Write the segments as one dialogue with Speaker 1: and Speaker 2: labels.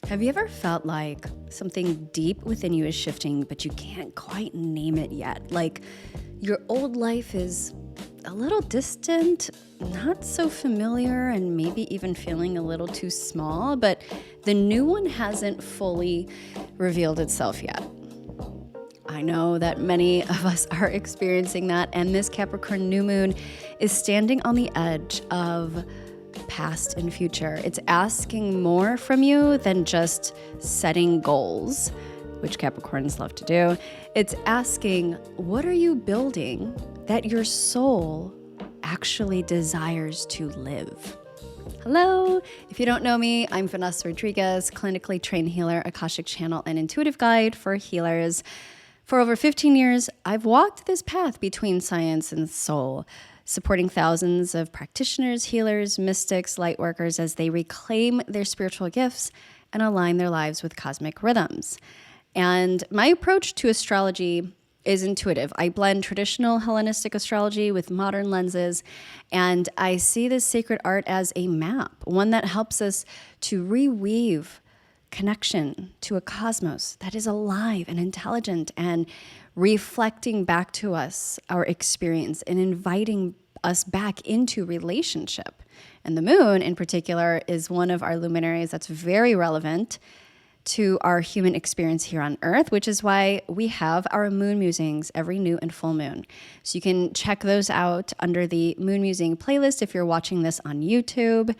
Speaker 1: Have you ever felt like something deep within you is shifting, but you can't quite name it yet? Like your old life is a little distant, not so familiar, and maybe even feeling a little too small, but the new one hasn't fully revealed itself yet. I know that many of us are experiencing that, and this Capricorn New Moon is standing on the edge of past and future. It's asking more from you than just setting goals, which Capricorns love to do. It's asking, what are you building that your soul actually desires to live? Hello, if you don't know me, I'm Vanessa Rodriguez, clinically trained healer, Akashic channel, and intuitive guide for healers. For over 15 years, I've walked this path between science and soul, supporting thousands of practitioners, healers, mystics, light workers as they reclaim their spiritual gifts and align their lives with cosmic rhythms. And my approach to astrology is intuitive. I blend traditional Hellenistic astrology with modern lenses, and I see this sacred art as a map, one that helps us to reweave connection to a cosmos that is alive and intelligent and reflecting back to us our experience and inviting us back into relationship. And the moon in particular is one of our luminaries that's very relevant to our human experience here on Earth, which is why we have our moon musings every new and full moon. So you can check those out under the Moon Musing playlist if you're watching this on YouTube.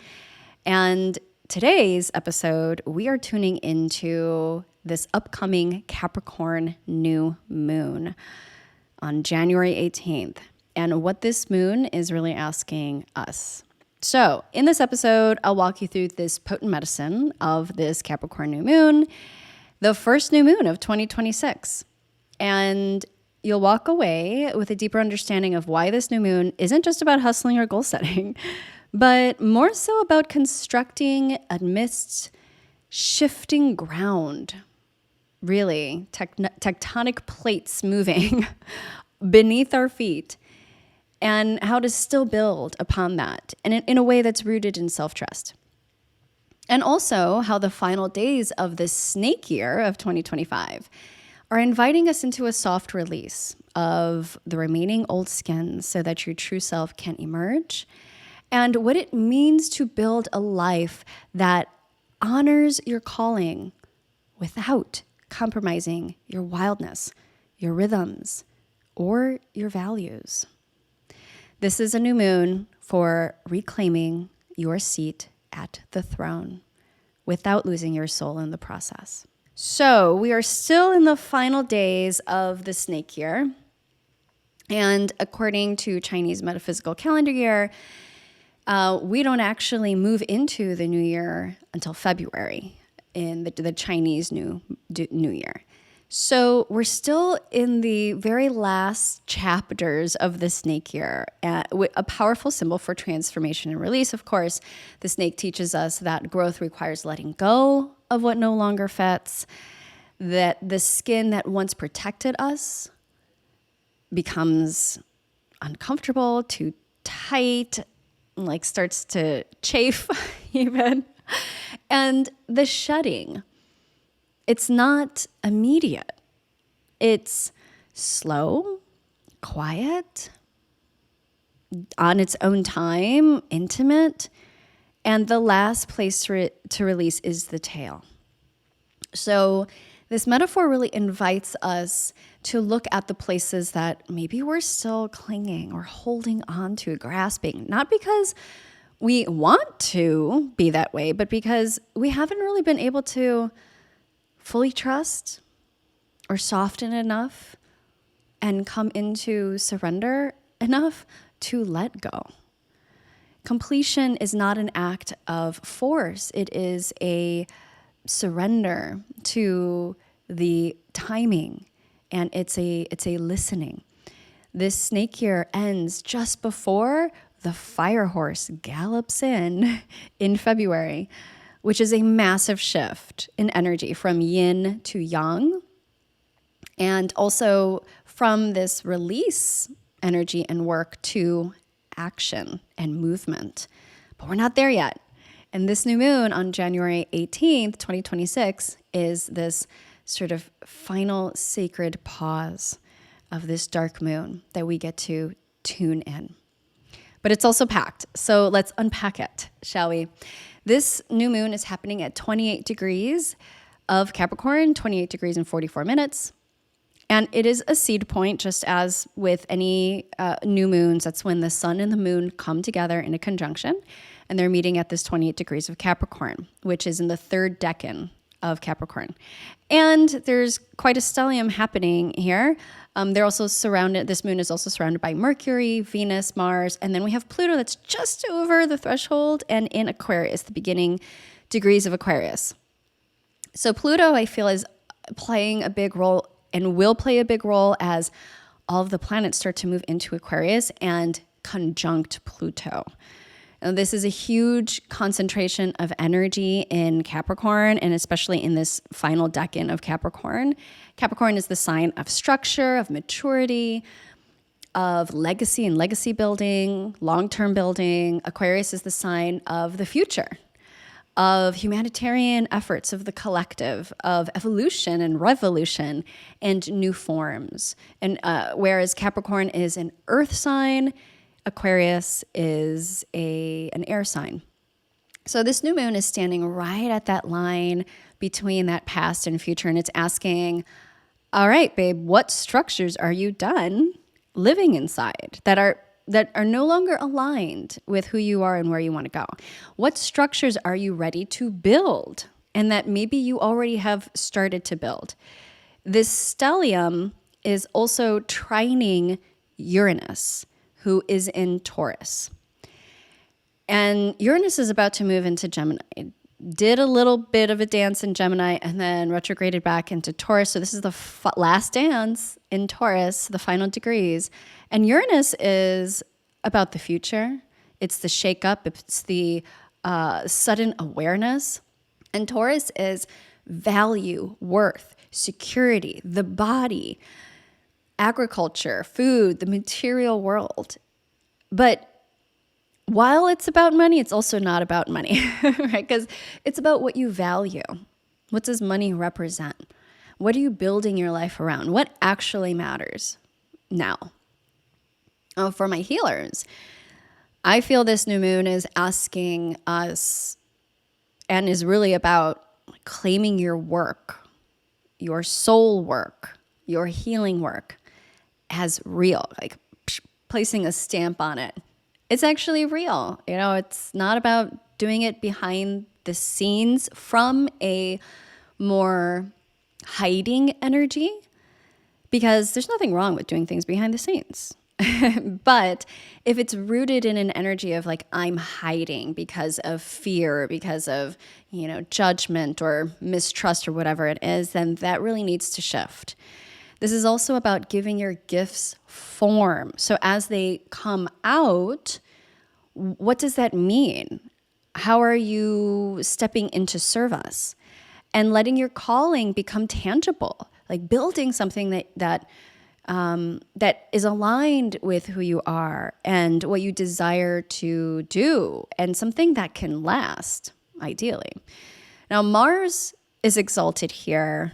Speaker 1: And today's episode, we are tuning into this upcoming Capricorn New Moon on January 18th, and what this moon is really asking us. So in this episode, I'll walk you through this potent medicine of this Capricorn New Moon, the first new moon of 2026. And you'll walk away with a deeper understanding of why this new moon isn't just about hustling or goal setting, but more so about constructing amidst shifting ground, really tectonic plates moving beneath our feet, and how to still build upon that, and in a way that's rooted in self-trust. And also how the final days of this snake year of 2025 are inviting us into a soft release of the remaining old skins so that your true self can emerge, and what it means to build a life that honors your calling without compromising your wildness, your rhythms, or your values. This is a new moon for reclaiming your seat at the throne without losing your soul in the process. So we are still in the final days of the snake year. And according to Chinese metaphysical calendar year, we don't actually move into the new year until February in the Chinese New Year. So we're still in the very last chapters of the snake year, a powerful symbol for transformation and release. Of course, the snake teaches us that growth requires letting go of what no longer fits, that the skin that once protected us becomes uncomfortable, too tight, like starts to chafe even, and the shedding. It's not immediate. It's slow, quiet, on its own time, intimate, and the last place to release is the tail. So this metaphor really invites us to look at the places that maybe we're still clinging or holding on to, grasping, not because we want to be that way, but because we haven't really been able to fully trust or soften enough and come into surrender enough to let go. Completion is not an act of force. It is a surrender to the timing, and it's a listening. This snake year ends just before the fire horse gallops in February, which is a massive shift in energy from yin to yang, and also from this release energy and work to action and movement. But we're not there yet. And this new moon on January 18th, 2026, is this sort of final sacred pause of this dark moon that we get to tune in. But it's also packed. So let's unpack it, shall we? This new moon is happening at 28 degrees of Capricorn, 28 degrees and 44 minutes. And it is a seed point, just as with any new moons. That's when the sun and the moon come together in a conjunction. And they're meeting at this 28 degrees of Capricorn, which is in the third decan of Capricorn. And there's quite a stellium happening here. They're also surrounded, this moon is also surrounded by Mercury, Venus, Mars, and then we have Pluto that's just over the threshold and in Aquarius, the beginning degrees of Aquarius. So Pluto, I feel, is playing a big role and will play a big role as all of the planets start to move into Aquarius and conjunct Pluto. Now, this is a huge concentration of energy in Capricorn, and especially in this final decan of Capricorn. Capricorn is the sign of structure, of maturity, of legacy and legacy building, long-term building. Aquarius is the sign of the future, of humanitarian efforts, of the collective, of evolution and revolution and new forms. And whereas Capricorn is an earth sign, Aquarius is an air sign. So this new moon is standing right at that line between that past and future, and it's asking, all right, babe, what structures are you done living inside that are no longer aligned with who you are and where you want to go? What structures are you ready to build and that maybe you already have started to build? This stellium is also trining Uranus, who is in Taurus. And Uranus is about to move into Gemini. Did a little bit of a dance in Gemini and then retrograded back into Taurus. So this is the last dance in Taurus, the final degrees. And Uranus is about the future. It's the shakeup. It's the sudden awareness. And Taurus is value, worth, security, the body, agriculture, food, the material world. But while it's about money, it's also not about money, right? Because it's about what you value. What does money represent? What are you building your life around? What actually matters now? Oh, for my healers, I feel this new moon is asking us and is really about claiming your work, your soul work, your healing work as real, like placing a stamp on it. It's actually real. You know, it's not about doing it behind the scenes from a more hiding energy, because there's nothing wrong with doing things behind the scenes. But if it's rooted in an energy of like, I'm hiding because of fear, because of, judgment or mistrust or whatever it is, then that really needs to shift. This is also about giving your gifts form. So as they come out, what does that mean? How are you stepping into service and letting your calling become tangible? Like building something that is aligned with who you are and what you desire to do, and something that can last, ideally. Now, Mars is exalted here,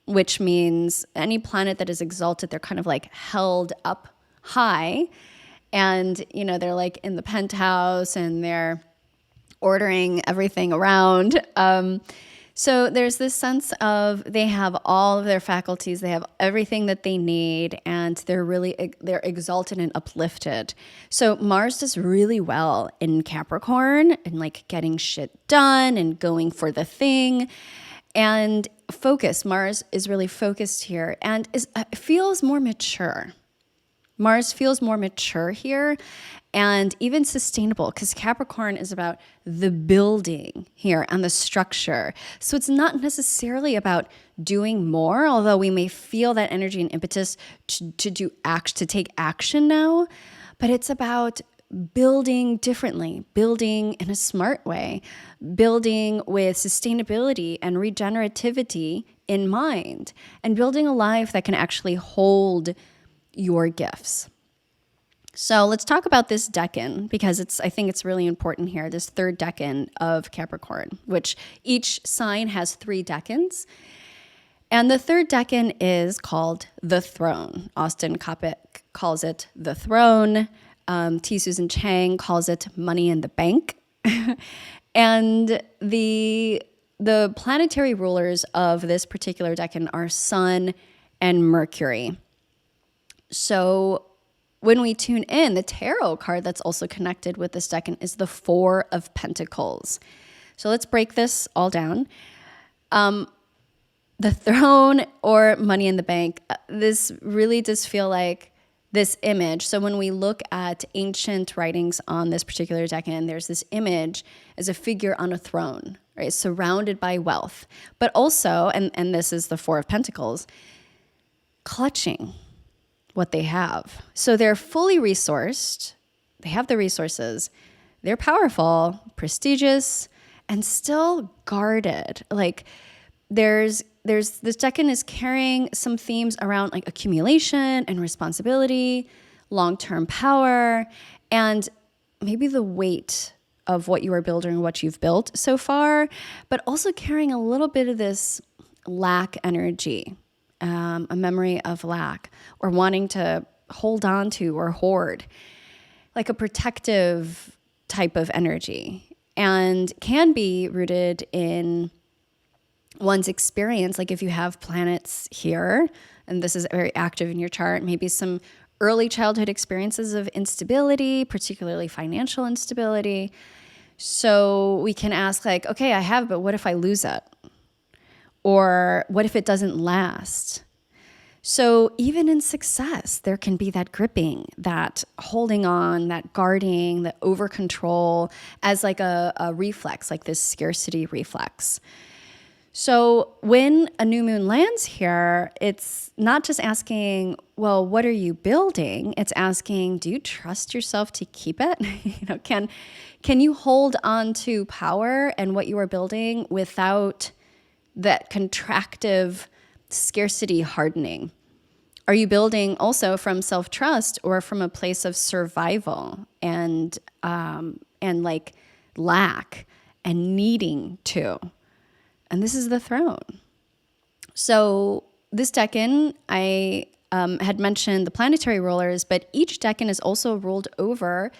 Speaker 1: which means any planet that is exalted, they're kind of like held up high, and they're like in the penthouse and they're ordering everything around. So there's this sense of they have all of their faculties, they have everything that they need, and they're exalted and uplifted. So Mars does really well in Capricorn and like getting shit done and going for the thing. And focus, Mars is really focused here and feels more mature. Mars feels more mature here and even sustainable, because Capricorn is about the building here and the structure. So it's not necessarily about doing more, although we may feel that energy and impetus to take action now, but it's about building differently, building in a smart way, building with sustainability and regenerativity in mind, and building a life that can actually hold your gifts. So let's talk about this decan, because I think it's really important here, this third decan of Capricorn, which each sign has 3 decans. And the third decan is called the throne. Austin Coppock calls it the throne. T. Susan Chang calls it money in the bank. And the planetary rulers of this particular decan are Sun and Mercury. So when we tune in, the tarot card that's also connected with this decan is the 4 of Pentacles. So let's break this all down. The throne or money in the bank, this really does feel like this image. So when we look at ancient writings on this particular decan, there's this image as a figure on a throne, right? Surrounded by wealth, but also, and this is the 4 of Pentacles, clutching what they have. So they're fully resourced. They have the resources. They're powerful, prestigious, and still guarded. Like there's this decan is carrying some themes around like accumulation and responsibility, long-term power, and maybe the weight of what you are building, what you've built so far, but also carrying a little bit of this lack energy, a memory of lack, or wanting to hold on to or hoard, like a protective type of energy, and can be rooted in one's experience. Like if you have planets here, and this is very active in your chart, maybe some early childhood experiences of instability, particularly financial instability. So we can ask like, okay, I have, but what if I lose it? Or what if it doesn't last? So even in success, there can be that gripping, that holding on, that guarding, that over control as like a reflex, like this scarcity reflex. So when a new moon lands here, it's not just asking, well, what are you building? It's asking, do you trust yourself to keep it? Can you hold on to power and what you are building without that contractive scarcity hardening? Are you building also from self-trust or from a place of survival and like lack and needing to? And this is the throne. So this decan, I had mentioned the planetary rulers, but each decan is also ruled over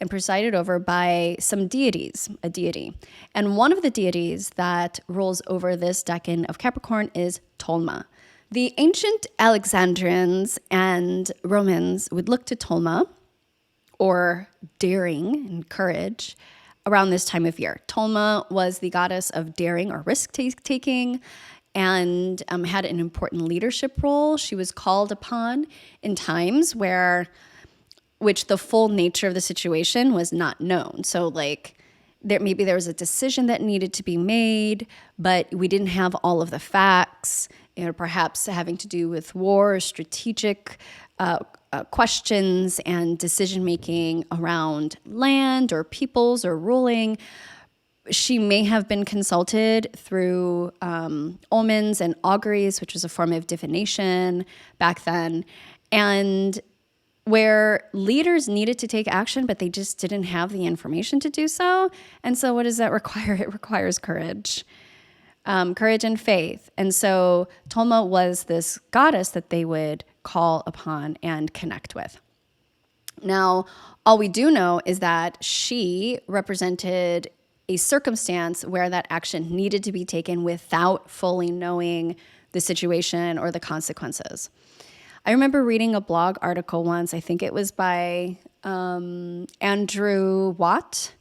Speaker 1: and presided over by some deities, a deity. And one of the deities that rules over this decan of Capricorn is Tolma. The ancient Alexandrians and Romans would look to Tolma, or daring and courage, around this time of year. Tolma was the goddess of daring or risk-taking, and had an important leadership role. She was called upon in times which the full nature of the situation was not known. So like maybe there was a decision that needed to be made, but we didn't have all of the facts, perhaps having to do with war, strategic questions and decision-making around land or peoples or ruling. She may have been consulted through omens and auguries, which was a form of divination back then, and where leaders needed to take action, but they just didn't have the information to do so. And so what does that require? It requires courage. Courage and faith. And so Tolma was this goddess that they would call upon and connect with. Now, all we do know is that she represented a circumstance where that action needed to be taken without fully knowing the situation or the consequences. I remember reading a blog article once, I think it was by Andrew Watt.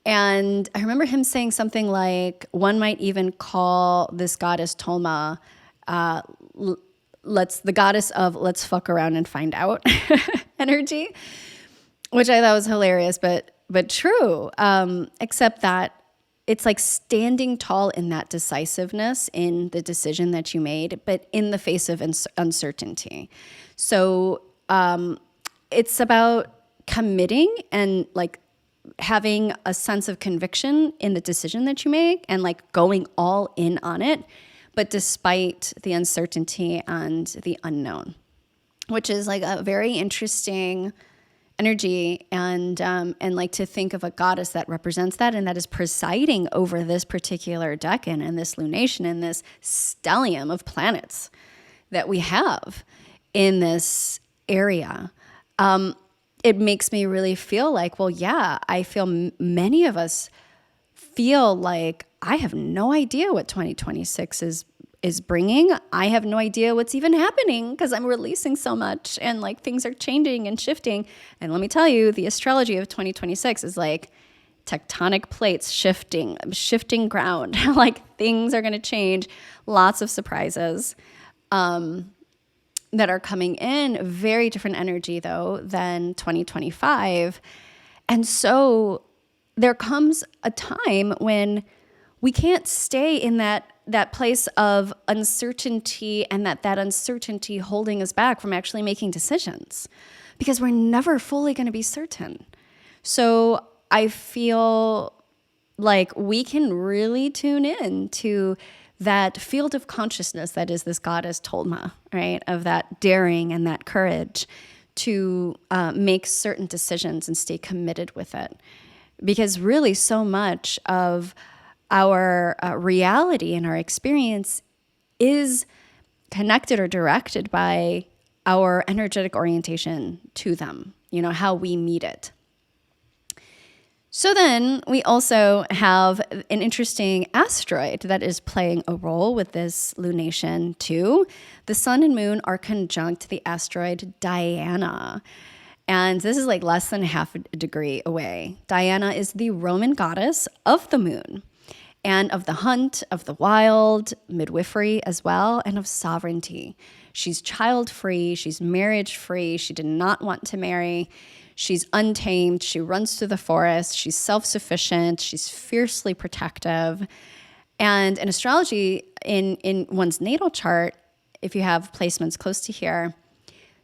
Speaker 1: And I remember him saying something like, one might even call this goddess Tolma, the goddess of let's fuck around and find out energy, which I thought was hilarious, but true. Except that it's like standing tall in that decisiveness in the decision that you made, but in the face of uncertainty. So it's about committing and like having a sense of conviction in the decision that you make and like going all in on it, but despite the uncertainty and the unknown. which is like a very interesting energy, and like to think of a goddess that represents that and that is presiding over this particular decan and this lunation and this stellium of planets that we have in this area. It makes me really feel like, well, yeah, I feel many of us feel like I have no idea what 2026 is bringing. I have no idea what's even happening because I'm releasing so much and like things are changing and shifting. And let me tell you, the astrology of 2026 is like tectonic plates shifting ground. Like things are going to change. Lots of surprises that are coming in. Very different energy though than 2025. And so there comes a time when we can't stay in that place of uncertainty and that uncertainty holding us back from actually making decisions because we're never fully going to be certain. So I feel like we can really tune in to that field of consciousness that is this goddess Tolma, right? Of that daring and that courage to make certain decisions and stay committed with it. Because really so much of our reality and our experience is connected or directed by our energetic orientation to them, how we meet it. So then we also have an interesting asteroid that is playing a role with this lunation too. The sun and moon are conjunct the asteroid Diana. And this is like less than half a degree away. Diana is the Roman goddess of the moon and of the hunt, of the wild, midwifery as well, and of sovereignty. She's child-free, she's marriage-free, she did not want to marry, she's untamed, she runs through the forest, she's self-sufficient, she's fiercely protective. And in astrology, in one's natal chart, if you have placements close to here,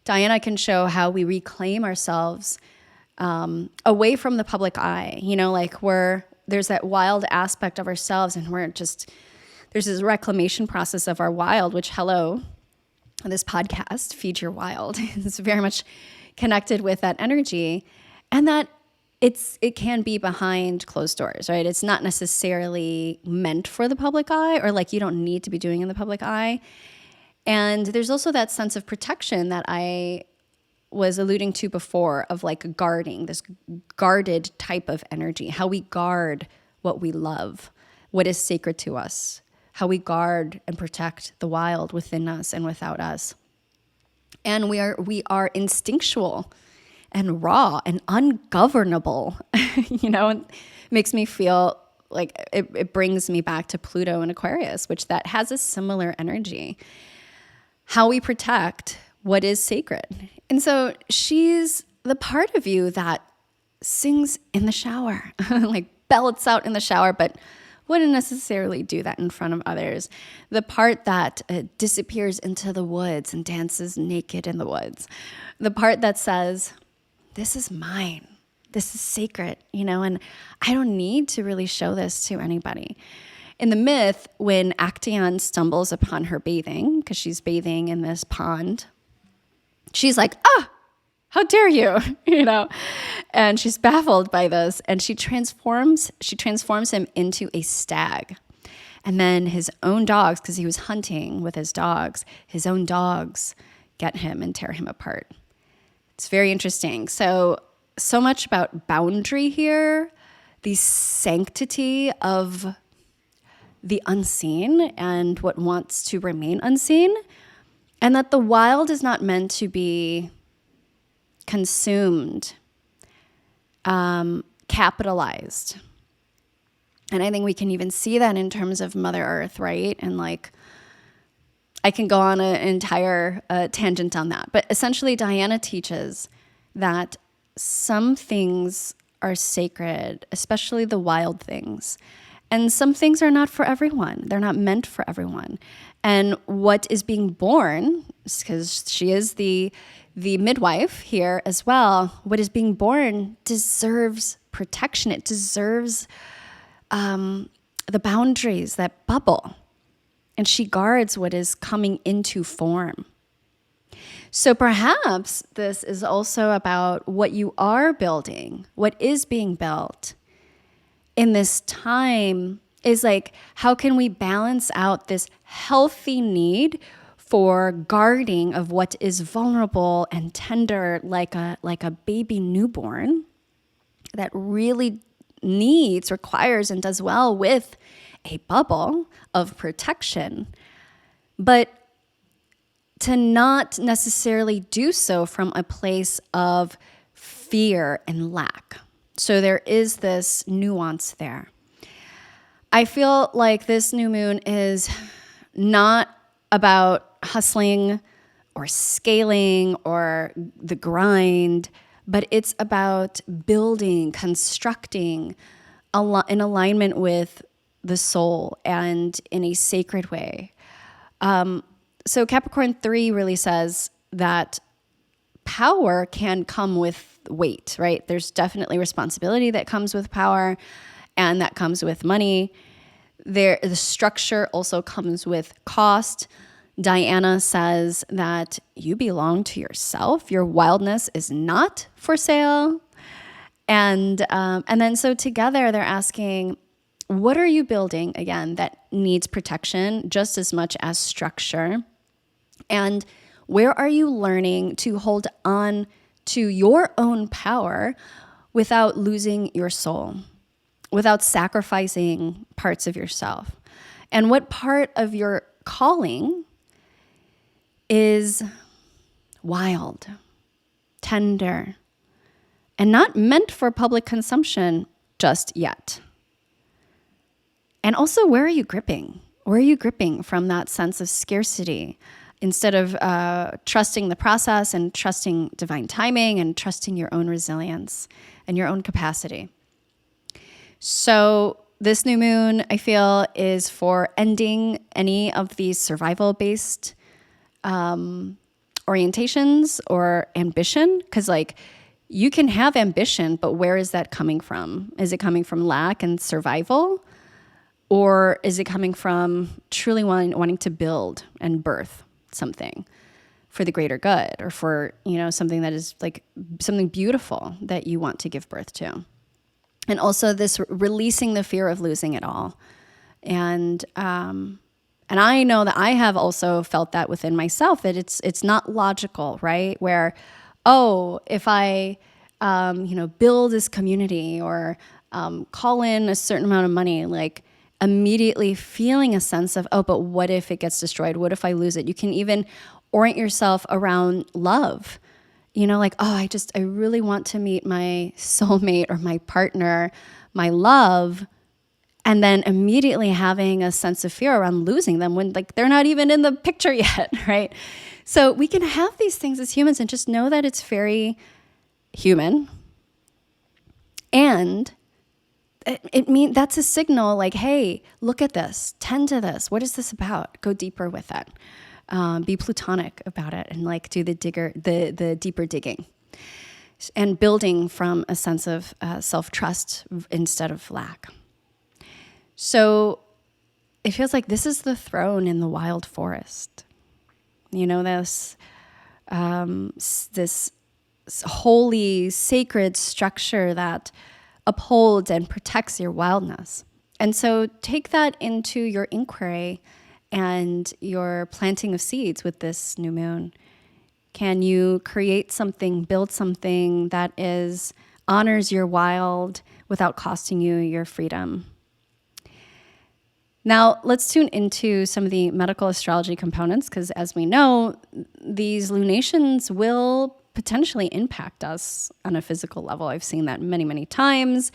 Speaker 1: Diana can show how we reclaim ourselves away from the public eye. Like there's that wild aspect of ourselves and there's this reclamation process of our wild, which, this podcast, Feed Your Wild, is very much connected with that energy, and that it can be behind closed doors, right? It's not necessarily meant for the public eye, or like you don't need to be doing in the public eye. And there's also that sense of protection that I was alluding to before of like guarding, this guarded type of energy, how we guard what we love, what is sacred to us, how we guard and protect the wild within us and without us. And we are instinctual and raw and ungovernable. It makes me feel like it brings me back to Pluto and Aquarius, which that has a similar energy. How we protect what is sacred. And so she's the part of you that sings in the shower, like belts out in the shower, but wouldn't necessarily do that in front of others. The part that disappears into the woods and dances naked in the woods. The part that says, this is mine. This is sacred, and I don't need to really show this to anybody. In the myth, when Actaeon stumbles upon her bathing, because she's bathing in this pond, she's like, how dare you, and she's baffled by this, and she transforms him into a stag. And then his own dogs, because he was hunting with his own dogs get him and tear him apart. It's very interesting. So much about boundary here, the sanctity of the unseen and what wants to remain unseen, and that the wild is not meant to be consumed, capitalized. And I think we can even see that in terms of Mother Earth, right? And like, I can go on an entire tangent on that. But essentially, Diana teaches that some things are sacred, especially the wild things. And some things are not for everyone. They're not meant for everyone. And what is being born, because she is the midwife here as well, what is being born deserves protection. It deserves the boundaries that bubble. And she guards what is coming into form. So perhaps this is also about what you are building, what is being built in this time is like, how can we balance out this healthy need for guarding of what is vulnerable and tender, like a baby newborn that really requires, and does well with a bubble of protection, but to not necessarily do so from a place of fear and lack. So there is this nuance there. I feel like this new moon is not about hustling or scaling or the grind, but it's about building, constructing in alignment with the soul and in a sacred way. So Capricorn 3 really says that power can come with weight, right? There's definitely responsibility that comes with power, and that comes with money. The structure also comes with cost. Diana says that you belong to yourself. Your wildness is not for sale. And then so together they're asking, what are you building, again, that needs protection just as much as structure? And where are you learning to hold on to your own power without losing your soul, without sacrificing parts of yourself? And what part of your calling is wild, tender, and not meant for public consumption just yet? And also, where are you gripping? Where are you gripping from that sense of scarcity instead of trusting the process and trusting divine timing and trusting your own resilience and your own capacity? So this new moon, I feel, is for ending any of these survival-based orientations or ambition. Because like, you can have ambition, but where is that coming from? Is it coming from lack and survival? Or is it coming from truly wanting to build and birth something for the greater good, or for, something that is like something beautiful that you want to give birth to? And also this releasing the fear of losing it all. And I know that I have also felt that within myself, that it's not logical, right? Where, if I, build this community or call in a certain amount of money, like immediately feeling a sense of, but what if it gets destroyed? What if I lose it? You can even orient yourself around love. I really want to meet my soulmate or my partner, my love, and then immediately having a sense of fear around losing them when like they're not even in the picture yet, right? So we can have these things as humans and just know that it's very human. And that's a signal like, hey, look at this, tend to this. What is this about? Go deeper with it. Be plutonic about it, and like do the deeper digging and building from a sense of self-trust instead of lack. So it feels like this is the throne in the wild forest. This holy, sacred structure that upholds and protects your wildness. And so take that into your inquiry and your planting of seeds with this new moon. Can you create something, build something that honors your wild without costing you your freedom? Now, let's tune into some of the medical astrology components, because as we know, these lunations will potentially impact us on a physical level. I've seen that many, many times.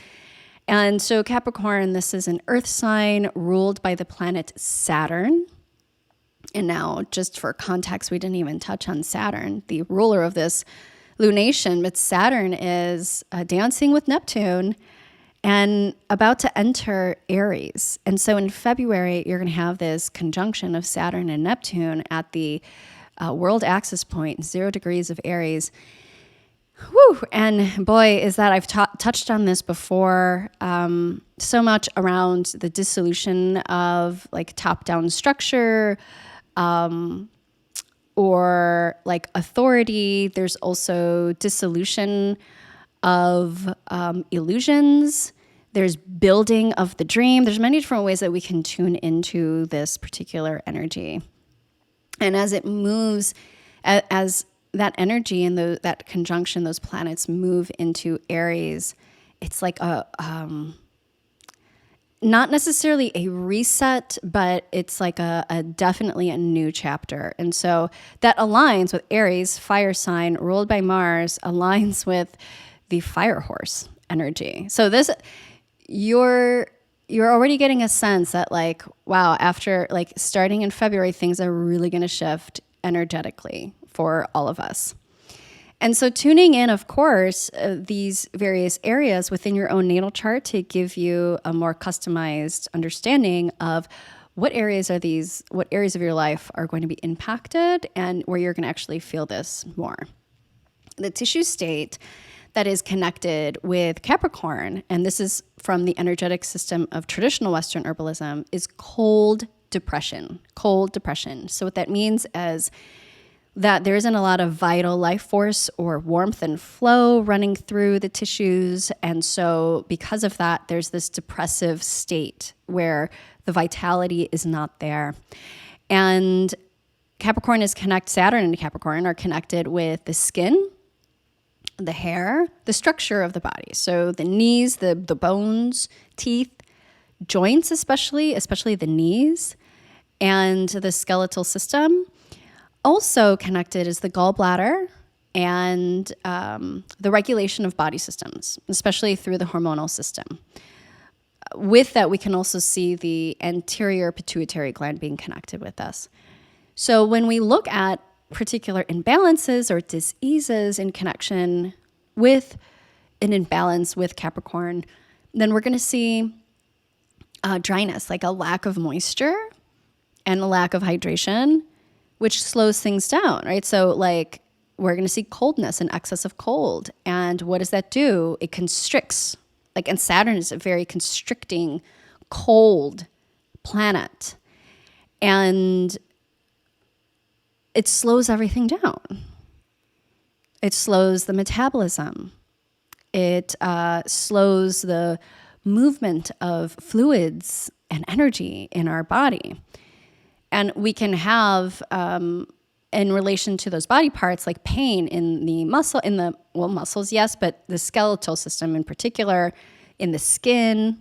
Speaker 1: And so Capricorn, this is an earth sign ruled by the planet Saturn. And now, just for context, we didn't even touch on Saturn, the ruler of this lunation, but Saturn is dancing with Neptune and about to enter Aries. And so in February, you're going to have this conjunction of Saturn and Neptune at the world axis point, 0 degrees of Aries. Whew. And boy, is that I've touched on this before, so much around the dissolution of like top-down structure, or like authority. There's also dissolution of illusions. There's building of the dream. There's many different ways that we can tune into this particular energy. And as it moves, as that energy and that conjunction, those planets move into Aries, it's like not necessarily a reset, but it's like a definitely a new chapter. And so that aligns with Aries, fire sign ruled by Mars, aligns with the fire horse energy. So this, you're already getting a sense that like, wow, after like starting in February, things are really going to shift energetically for all of us. And so tuning in, of course, these various areas within your own natal chart to give you a more customized understanding of what areas of your life are going to be impacted and where you're going to actually feel this more. The tissue state that is connected with Capricorn, and this is from the energetic system of traditional Western herbalism, is cold depression. Cold depression. So what that means is that there isn't a lot of vital life force or warmth and flow running through the tissues. And so because of that, there's this depressive state where the vitality is not there. And Saturn and Capricorn are connected with the skin, the hair, the structure of the body. So the knees, the bones, teeth, joints, especially the knees, and the skeletal system. Also connected is the gallbladder and the regulation of body systems, especially through the hormonal system. With that, we can also see the anterior pituitary gland being connected with us. So when we look at particular imbalances or diseases in connection with an imbalance with Capricorn, then we're going to see dryness, like a lack of moisture and a lack of hydration, which slows things down, right? So like we're going to see coldness and excess of cold. And what does that do? It constricts. And Saturn is a very constricting, cold planet. And it slows everything down. It slows the metabolism. It slows the movement of fluids and energy in our body. And we can have, in relation to those body parts, like pain in the muscles, yes, but the skeletal system in particular, in the skin,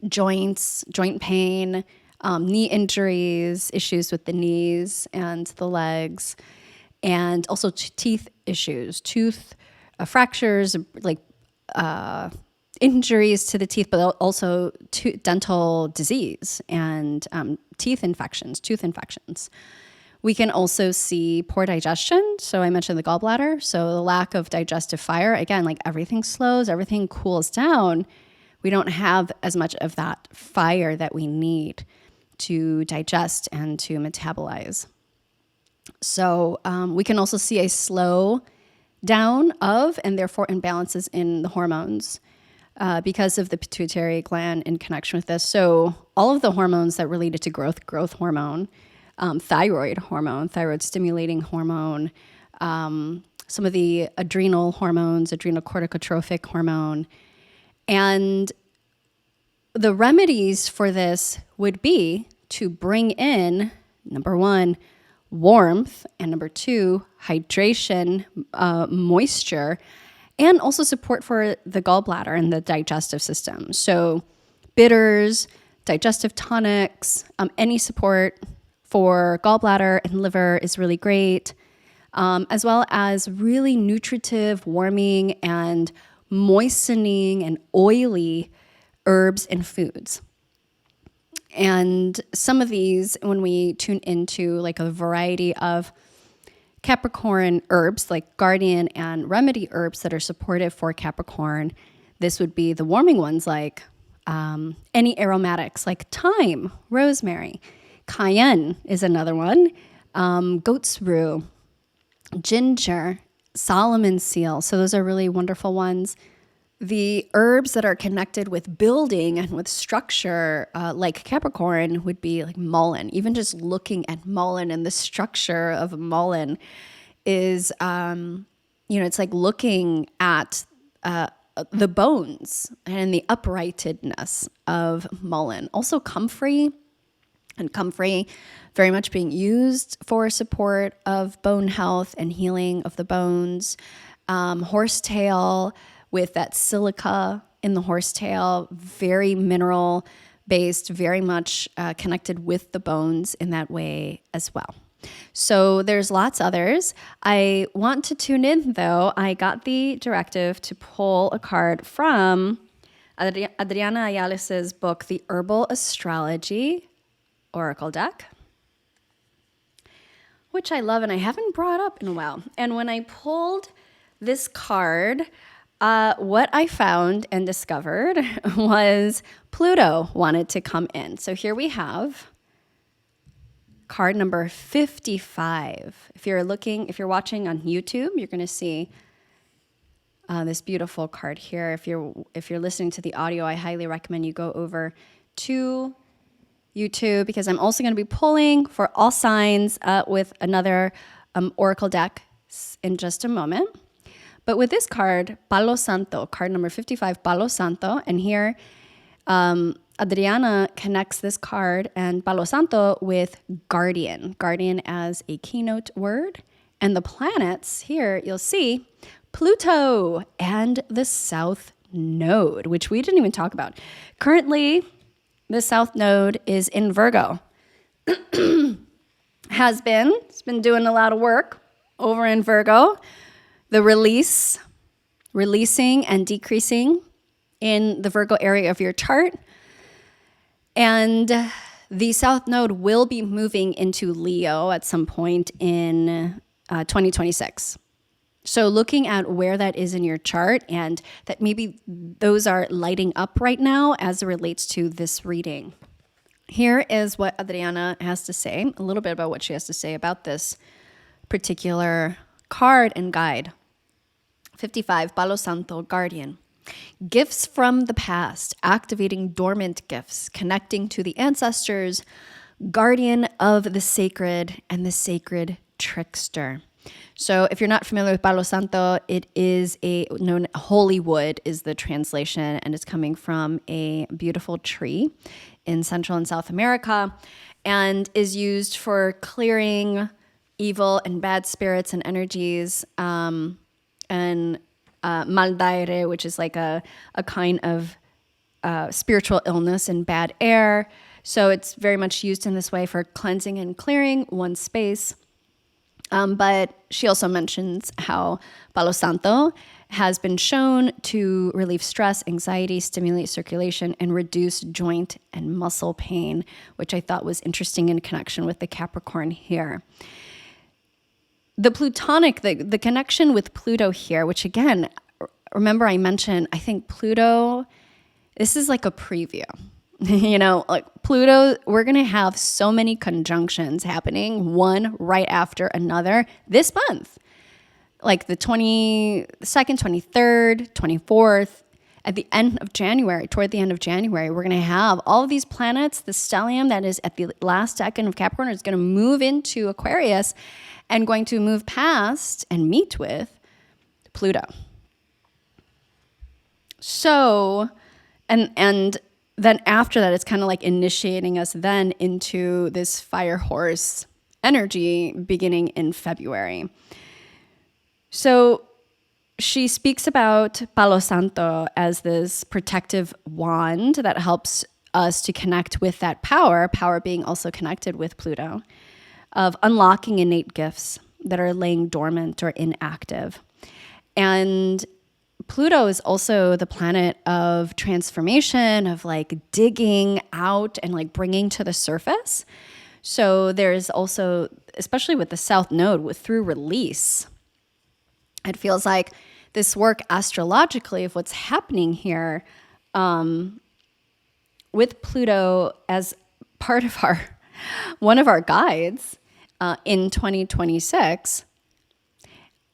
Speaker 1: joints, joint pain, knee injuries, issues with the knees and the legs, and also teeth issues, tooth fractures, like injuries to the teeth, but also dental disease and tooth infections. We can also see poor digestion. So I mentioned the gallbladder. So the lack of digestive fire, again, like everything slows, everything cools down. We don't have as much of that fire that we need to digest and to metabolize. So we can also see a slow down of, and therefore imbalances in the hormones because of the pituitary gland in connection with this. So all of the hormones that related to growth hormone, thyroid hormone, thyroid stimulating hormone, some of the adrenal hormones, adrenal corticotrophic hormone. And the remedies for this would be to bring in, number one, warmth, and number two, hydration, moisture, and also support for the gallbladder and the digestive system. So bitters, digestive tonics, any support for gallbladder and liver is really great, as well as really nutritive, warming, and moistening and oily herbs and foods. And some of these, when we tune into like a variety of Capricorn herbs, like guardian and remedy herbs that are supportive for Capricorn, this would be the warming ones, like any aromatics like thyme, rosemary, cayenne is another one, goat's rue, ginger, Solomon seal. So those are really wonderful ones. The herbs that are connected with building and with structure, like Capricorn, would be like mullein. Even just looking at mullein and the structure of mullein is, it's like looking at the bones and the uprightedness of mullein. Also comfrey, and comfrey very much being used for support of bone health and healing of the bones. Horsetail with that silica in the horsetail, very mineral based, very much connected with the bones in that way as well. So there's lots others. I want to tune in though. I got the directive to pull a card from Adriana Ayales's book, The Herbal Astrology Oracle deck, which I love and I haven't brought up in a while. And when I pulled this card, what I found and discovered was Pluto wanted to come in. So here we have card number 55. If you're watching on YouTube, you're going to see this beautiful card here. If you're listening to the audio, I highly recommend you go over to YouTube, because I'm also going to be pulling for all signs with another oracle deck in just a moment. But with this card, Palo Santo, card number 55, Palo Santo, and here Adriana connects this card and Palo Santo with guardian as a keynote word. And the planets here, you'll see Pluto and the South Node, which we didn't even talk about. Currently, the South Node is in Virgo. It's been doing a lot of work over in Virgo. The releasing and decreasing in the Virgo area of your chart. And the South Node will be moving into Leo at some point in 2026. So looking at where that is in your chart, and that maybe those are lighting up right now as it relates to this reading. Here is what Adriana has to say, a little bit about what she has to say about this particular card and guide. 55, Palo Santo, Guardian. Gifts from the past, activating dormant gifts, connecting to the ancestors, guardian of the sacred and the sacred trickster. So if you're not familiar with Palo Santo, it is holy wood is the translation, and it's coming from a beautiful tree in Central and South America, and is used for clearing evil and bad spirits and energies, and maldaire, which is like a kind of spiritual illness and bad air. So it's very much used in this way for cleansing and clearing one space. But she also mentions how Palo Santo has been shown to relieve stress, anxiety, stimulate circulation, and reduce joint and muscle pain, which I thought was interesting in connection with the Capricorn here. The Plutonic, the connection with Pluto here, which again, remember I mentioned, I think Pluto, this is like a preview. Like Pluto, we're going to have so many conjunctions happening, one right after another this month. Like the 22nd, 23rd, 24th, at the end of January, toward the end of January, we're going to have all of these planets. The stellium that is at the last decan of Capricorn is going to move into Aquarius and going to move past and meet with Pluto. So, and then after that, it's kind of like initiating us then into this fire horse energy beginning in February. So she speaks about Palo Santo as this protective wand that helps us to connect with that power being also connected with Pluto, of unlocking innate gifts that are laying dormant or inactive. And Pluto is also the planet of transformation, of like digging out and like bringing to the surface. So there's also, especially with the South Node, through release, it feels like this work astrologically of what's happening here with Pluto as part of one of our guides in 2026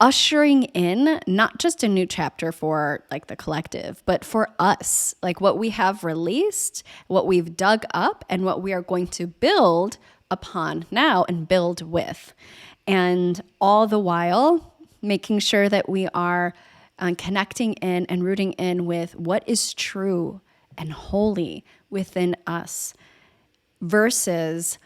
Speaker 1: ushering in not just a new chapter for like the collective, but for us, like what we have released, what we've dug up, and what we are going to build upon now and build with. And all the while, making sure that we are connecting in and rooting in with what is true and holy within us versus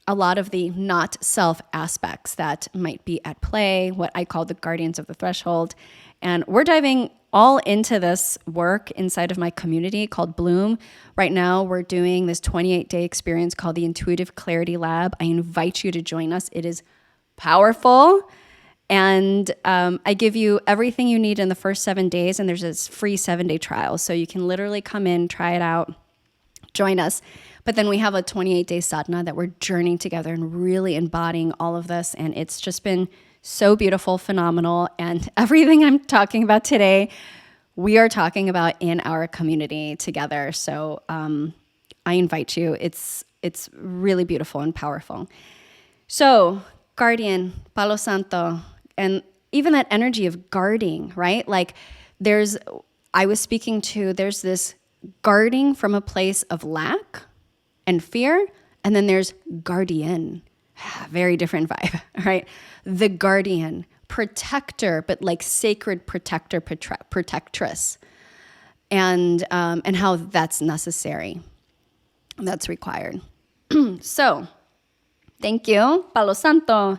Speaker 1: a lot of the not self aspects that might be at play, what I call the guardians of the threshold. And we're diving all into this work inside of my community called Bloom. Right now, we're doing this 28-day experience called the Intuitive Clarity Lab. I invite you to join us. It is powerful. And I give you everything you need in the first 7 days. And there's this free 7-day trial. So you can literally come in, try it out, join us. But then we have a 28-day sadhana that we're journeying together and really embodying all of this. And it's just been so beautiful, phenomenal. And everything I'm talking about today, we are talking about in our community together. So I invite you. It's really beautiful and powerful. So guardian, Palo Santo, and even that energy of guarding, right? Like there's this guarding from a place of lack and fear, and then there's guardian, very different vibe, right? The guardian, protector, but like sacred protector, protectress, and how that's necessary, that's required. So, thank you, Palo Santo,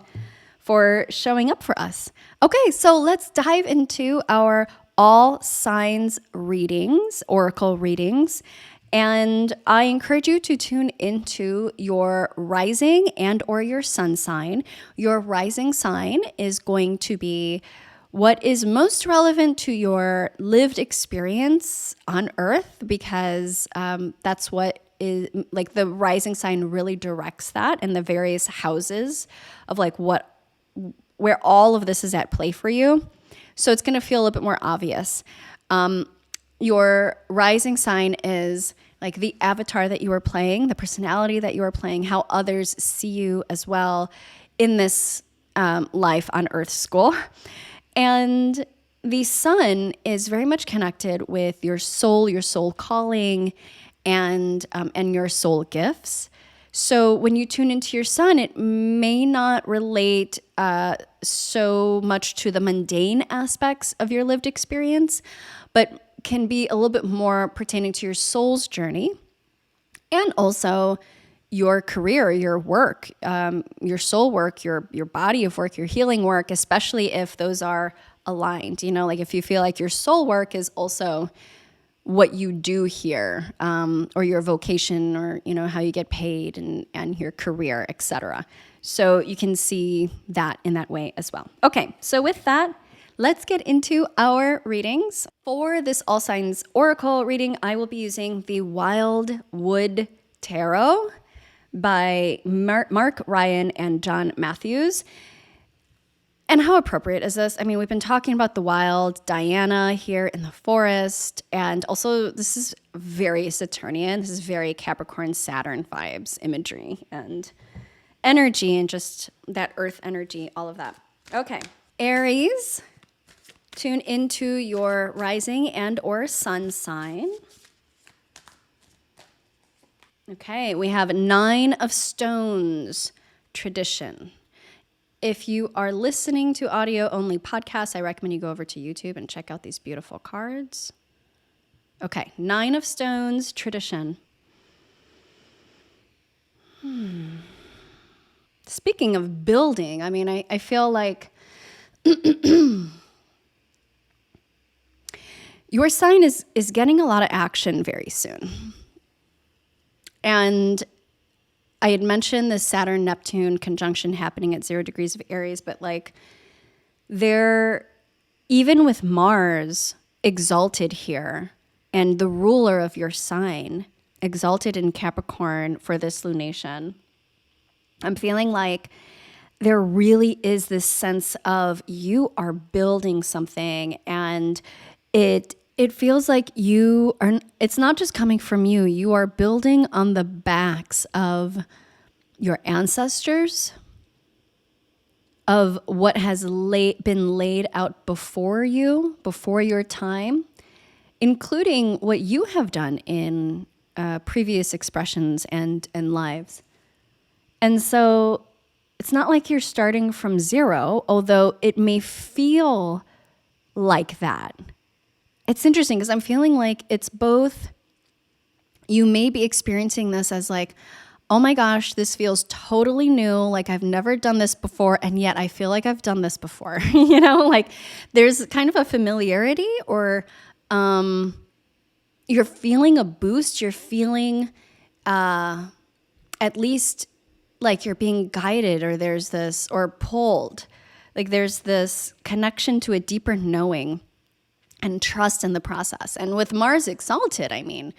Speaker 1: for showing up for us. Okay, so let's dive into our all signs readings, oracle readings. And I encourage you to tune into your rising and or your sun sign. Your rising sign is going to be what is most relevant to your lived experience on Earth, because that's what is like the rising sign really directs that, and the various houses of like where all of this is at play for you. So it's going to feel a little bit more obvious. Your rising sign is like the avatar that you are playing, the personality that you are playing, how others see you as well in this life on Earth school. And the sun is very much connected with your soul calling, and your soul gifts. So when you tune into your sun, it may not relate so much to the mundane aspects of your lived experience, but can be a little bit more pertaining to your soul's journey, and also your career, your work, your soul work, your body of work, your healing work, especially if those are aligned. You know, like if you feel like your soul work is also what you do here, or your vocation, or, you know, how you get paid, and your career, etc. So you can see that in that way as well. Okay, so with that, let's get into our readings. For this All Signs Oracle reading, I will be using the Wildwood Tarot by Mark Ryan and John Matthews. And how appropriate is this? I mean, we've been talking about the wild, Diana here in the forest, and also this is very Saturnian. This is very Capricorn Saturn vibes, imagery and energy, and just that earth energy, all of that. Okay, Aries, tune into your rising and or sun sign. Okay, we have 9 of Stones, tradition. If you are listening to audio-only podcasts, I recommend you go over to YouTube and check out these beautiful cards. Okay, 9 of Stones, tradition. Speaking of building, I mean, I feel like your sign is getting a lot of action very soon. And I had mentioned the Saturn-Neptune conjunction happening at 0 degrees of Aries, but like even with Mars exalted here and the ruler of your sign exalted in Capricorn for this lunation, I'm feeling like there really is this sense of you are building something, and it feels like it's not just coming from you. You are building on the backs of your ancestors, of what has been laid out before you, before your time, including what you have done in previous expressions and lives. And so it's not like you're starting from zero, although it may feel like that. It's interesting because I'm feeling like it's both, you may be experiencing this as like, oh my gosh, this feels totally new, like I've never done this before, and yet I feel like I've done this before. You know, like there's kind of a familiarity, or you're feeling a boost, you're feeling at least like you're being guided, or there's this, or pulled, like there's this connection to a deeper knowing and trust in the process. And with Mars exalted, I mean,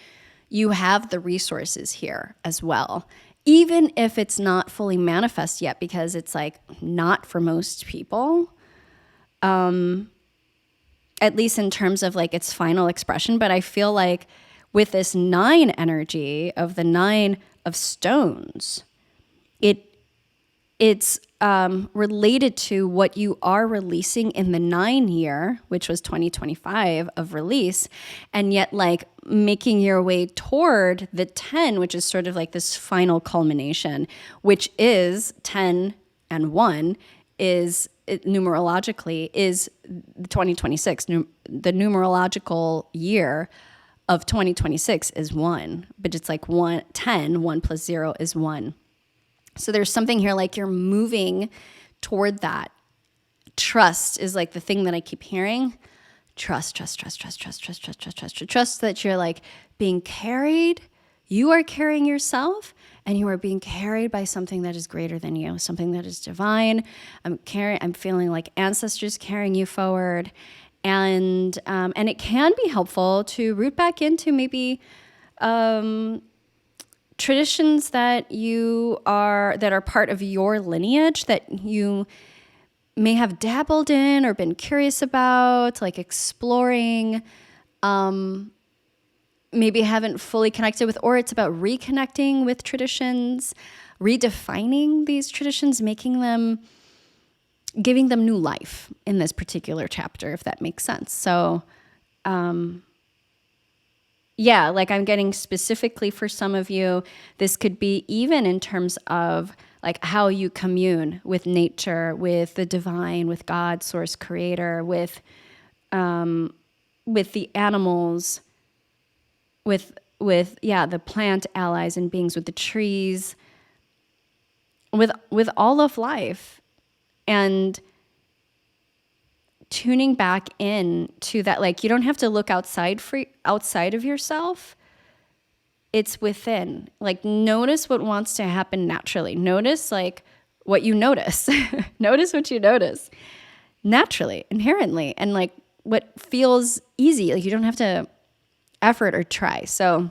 Speaker 1: you have the resources here as well, even if it's not fully manifest yet, because it's like not for most people, at least in terms of like its final expression. But I feel like with this 9 energy of the 9 of stones, it's related to what you are releasing in the 9 year, which was 2025 of release, and yet like making your way toward the 10, which is sort of like this final culmination, which is 10 and 1 is numerologically is 2026. The numerological year of 2026 is 1, but it's like 1 plus 0 is 1. So there's something here like you're moving toward that. Trust is like the thing that I keep hearing. Trust that you're like being carried. You are carrying yourself, and you are being carried by something that is greater than you, something that is divine. I'm feeling like ancestors carrying you forward. And it can be helpful to root back into maybe traditions that are part of your lineage that you may have dabbled in or been curious about, like exploring, maybe haven't fully connected with, or it's about reconnecting with traditions, redefining these traditions, giving them new life in this particular chapter, if that makes sense. So, yeah, like I'm getting specifically for some of you, this could be even in terms of like how you commune with nature, with the divine, with God, source, creator, with the animals, with the plant allies and beings, with the trees, with all of life, and tuning back in to that. Like you don't have to look outside of yourself. It's within. Like notice what wants to happen naturally. Notice like what you notice. Notice what you notice naturally, inherently, and like what feels easy. Like you don't have to effort or try. So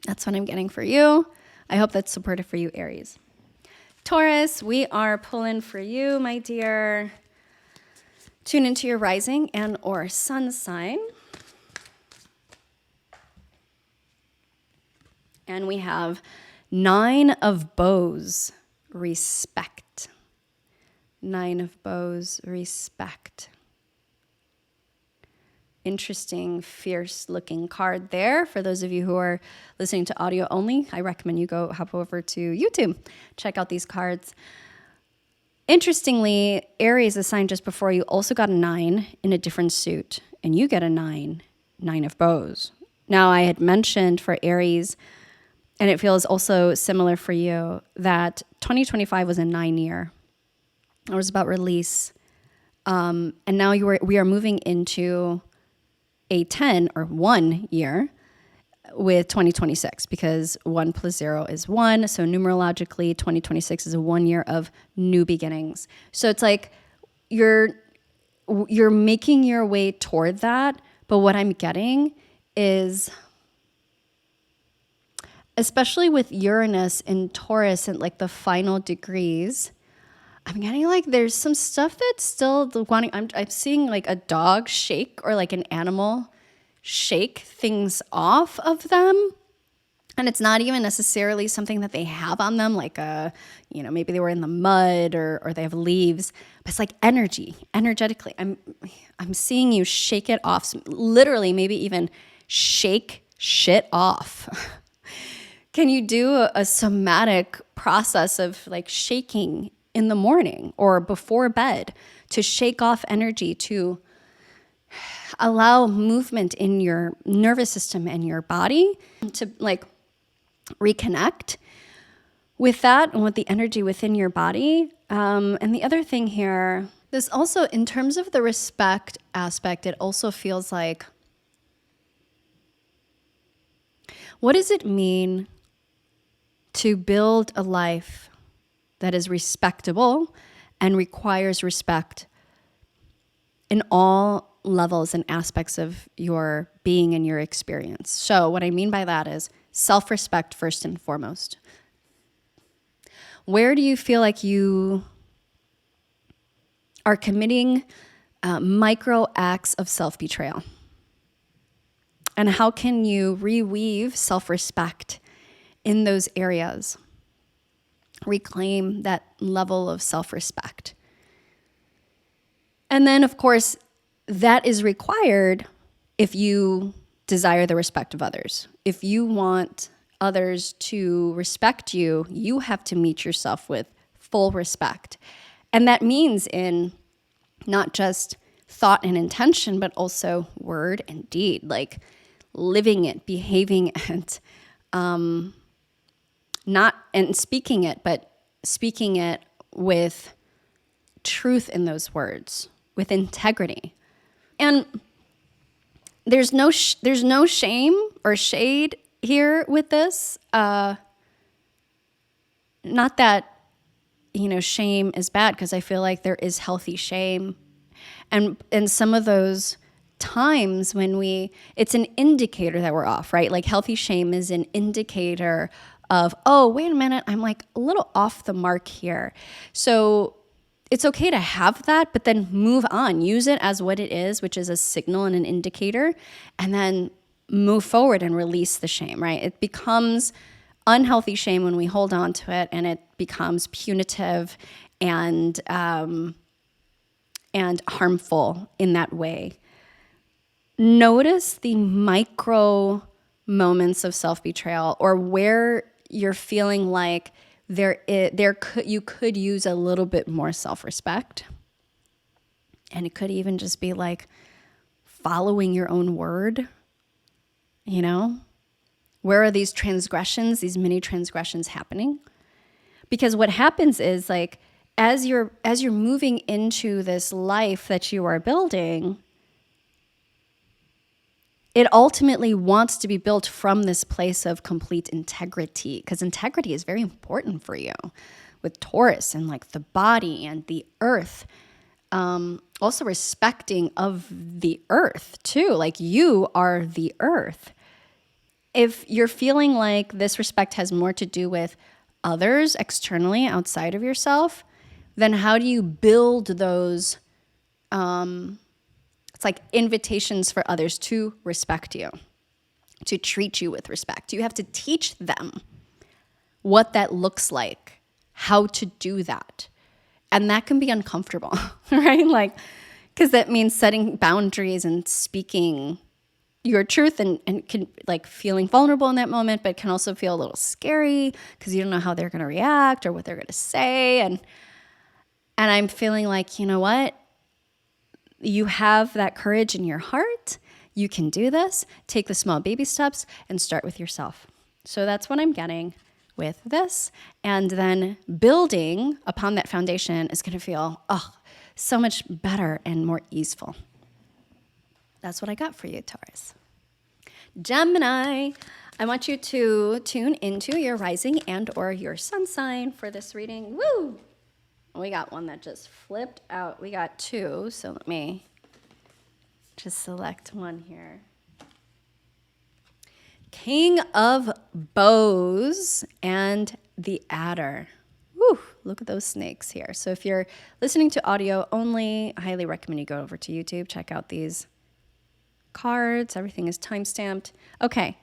Speaker 1: that's what I'm getting for you. I hope that's supportive for you, Aries. Taurus, we are pulling for you, my dear. Tune into your rising and or sun sign. And we have 9 of bows, respect. 9 of bows, respect. Interesting, fierce looking card there. For those of you who are listening to audio only, I recommend you hop over to YouTube. Check out these cards. Interestingly, Aries assigned just before you also got a 9 in a different suit, and you get a 9 of bows. Now, I had mentioned for Aries, and it feels also similar for you, that 2025 was a 9 year. It was about release. And now we are moving into a 10 or 1 year with 2026, because 1 plus 0 is 1. So numerologically, 2026 is a 1 year of new beginnings. So it's like you're making your way toward that. But what I'm getting is, especially with Uranus in Taurus and like the final degrees, I'm getting like there's some stuff that's still wanting. I'm seeing like a dog shake, or like an animal shake things off of them. And it's not even necessarily something that they have on them, like maybe they were in the mud or they have leaves, but it's like energetically. I'm seeing you shake it off, literally maybe even shake shit off. Can you do a somatic process of like shaking in the morning or before bed to shake off energy, to allow movement in your nervous system and your body to like reconnect with that and with the energy within your body. And the other thing here, this also, in terms of the respect aspect, it also feels like, what does it mean to build a life that is respectable and requires respect in all levels and aspects of your being and your experience? So what I mean by that is self-respect first and foremost. Where do you feel like you are committing micro acts of self-betrayal? And how can you reweave self-respect in those areas? Reclaim that level of self-respect. And then, of course, that is required if you desire the respect of others. If you want others to respect you, you have to meet yourself with full respect. And that means in not just thought and intention, but also word and deed, like living it, behaving it, not and speaking it, but speaking it with truth in those words, with integrity. And there's no shame or shade here with this. Not that, shame is bad, because I feel like there is healthy shame. And some of those times when it's an indicator that we're off, right? Like healthy shame is an indicator of, oh, wait a minute, I'm like a little off the mark here. So it's okay to have that, but then move on. Use it as what it is, which is a signal and an indicator, and then move forward and release the shame, right? It becomes unhealthy shame when we hold on to it, and it becomes punitive and harmful in that way. Notice the micro moments of self-betrayal, or where you're feeling like you could use a little bit more self-respect. And it could even just be like following your own word. Where are these transgressions, these mini transgressions happening? Because what happens is, like, as you're moving into this life that you are building, it ultimately wants to be built from this place of complete integrity, because integrity is very important for you with Taurus and like the body and the earth. Also respecting of the earth too, like you are the earth. If you're feeling like this respect has more to do with others externally outside of yourself, then how do you build those it's like invitations for others to respect you, to treat you with respect. You have to teach them what that looks like, how to do that. And that can be uncomfortable, right? Like, because that means setting boundaries and speaking your truth, and can, like, feeling vulnerable in that moment, but can also feel a little scary because you don't know how they're going to react or what they're going to say. And I'm feeling like, you know what? You have that courage in your heart. You can do this. Take the small baby steps and start with yourself. So that's what I'm getting with this. And then building upon that foundation is going to feel, so much better and more easeful. That's what I got for you, Taurus. Gemini, I want you to tune into your rising and or your sun sign for this reading. Woo! We got one that just flipped out. We got two, so let me just select one here. King of Bows and the Adder. Woo, look at those snakes here. So if you're listening to audio only, I highly recommend you go over to YouTube, check out these cards. Everything is timestamped. Okay,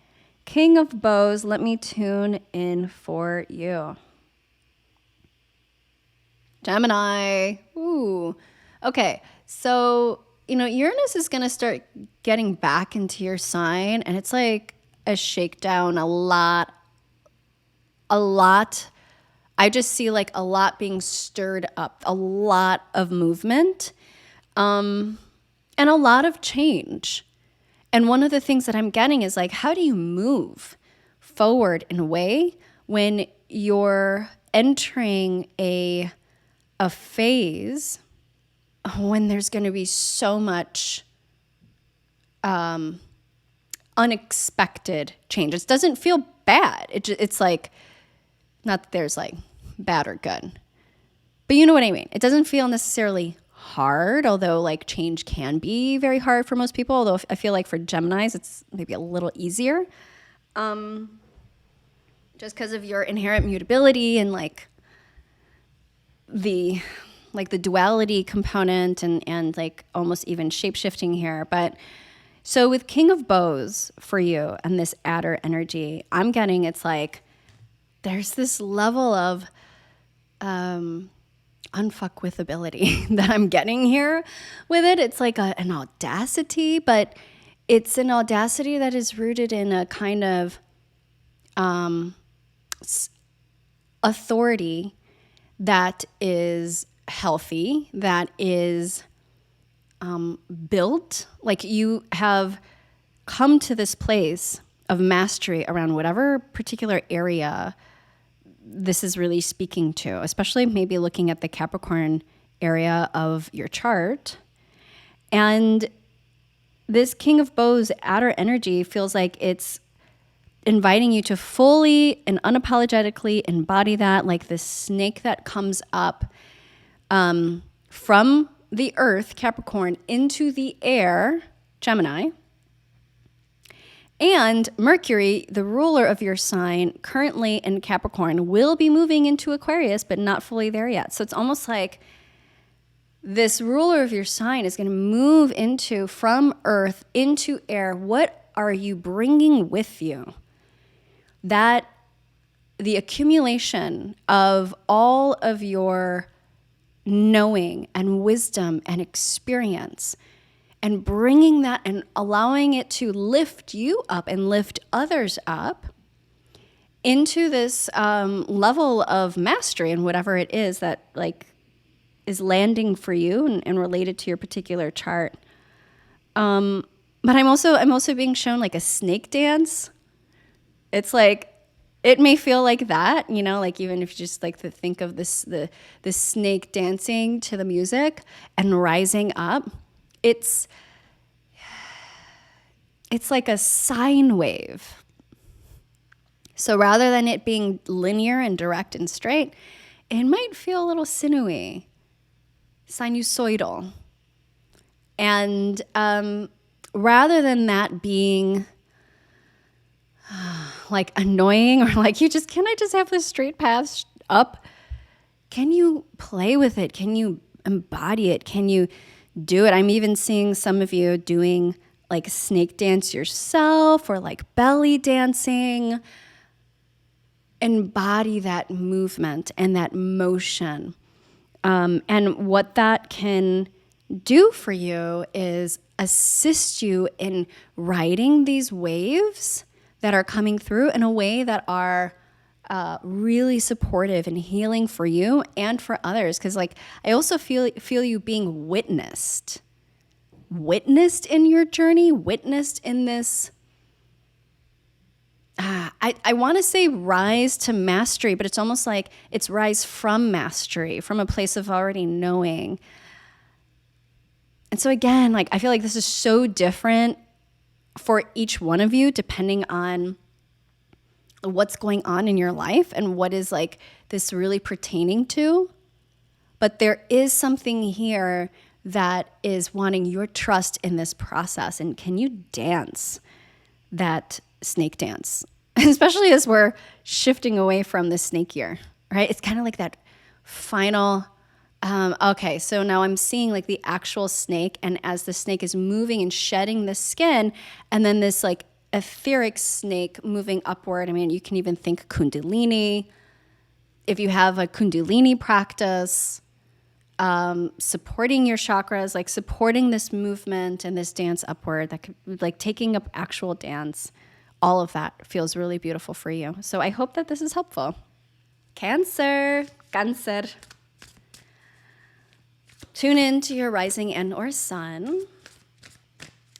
Speaker 1: King of Bows, let me tune in for you. Gemini. Ooh. Okay. So, Uranus is going to start getting back into your sign, and it's like a shakedown, a lot. I just see like a lot being stirred up, a lot of movement, and a lot of change. And one of the things that I'm getting is like, how do you move forward in a way when you're entering a phase when there's going to be so much unexpected change? It doesn't feel bad. It's like, not that there's like bad or good, but you know what I mean? It doesn't feel necessarily hard, although like change can be very hard for most people. Although I feel like for Geminis, it's maybe a little easier, just because of your inherent mutability and like the duality component and like almost even shape-shifting here. But so with King of Bows for you and this adder energy, I'm getting it's like there's this level of unfuckwithability that I'm getting here with it. It's like an audacity, but it's an audacity that is rooted in a kind of authority that is healthy, that is built. Like you have come to this place of mastery around whatever particular area this is really speaking to, especially maybe looking at the Capricorn area of your chart. And this King of Bows adder energy feels like it's inviting you to fully and unapologetically embody that, like this snake that comes up from the earth, Capricorn, into the air, Gemini. And Mercury, the ruler of your sign, currently in Capricorn, will be moving into Aquarius, but not fully there yet. So it's almost like this ruler of your sign is going to move from earth into air. What are you bringing with you? That the accumulation of all of your knowing and wisdom and experience, and bringing that and allowing it to lift you up and lift others up into this level of mastery and whatever it is that like is landing for you and related to your particular chart. But I'm also being shown like a snake dance. It's like, it may feel like that, like even if you just like to think of the snake dancing to the music and rising up. It's like a sine wave. So rather than it being linear and direct and straight, it might feel a little sinewy, sinusoidal. And rather than that being like annoying or like can I just have this straight path up? Can you play with it? Can you embody it? Can you do it? I'm even seeing some of you doing like snake dance yourself or like belly dancing. Embody that movement and that motion. And what that can do for you is assist you in riding these waves that are coming through in a way that are really supportive and healing for you and for others. Because like I also feel you being witnessed in your journey, witnessed in this. I want to say rise to mastery, but it's almost like it's rise from mastery, from a place of already knowing. And so again, like I feel like this is so different for each one of you, depending on what's going on in your life and what is like this really pertaining to. But there is something here that is wanting your trust in this process. And can you dance that snake dance? Especially as we're shifting away from the snake year, right? It's kind of like that final, okay, so now I'm seeing like the actual snake, and as the snake is moving and shedding the skin, and then this like etheric snake moving upward. I mean, you can even think Kundalini. If you have a Kundalini practice, supporting your chakras, like supporting this movement and this dance upward, that could, like taking up actual dance, all of that feels really beautiful for you. So I hope that this is helpful. Cancer. Tune in to your rising and or sun.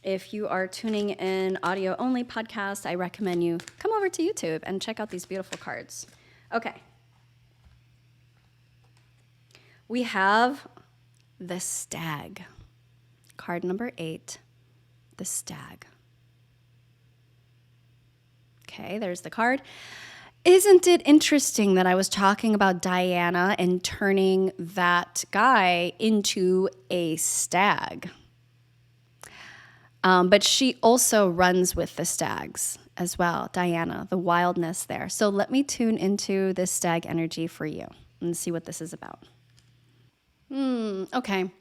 Speaker 1: If you are tuning in audio only podcast, I recommend you come over to YouTube and check out these beautiful cards. Okay. We have the Stag. Card number 8, the Stag. Okay, there's the card. Isn't it interesting that I was talking about Diana and turning that guy into a stag? But she also runs with the stags as well, Diana, the wildness there. So let me tune into this stag energy for you and see what this is about. Okay.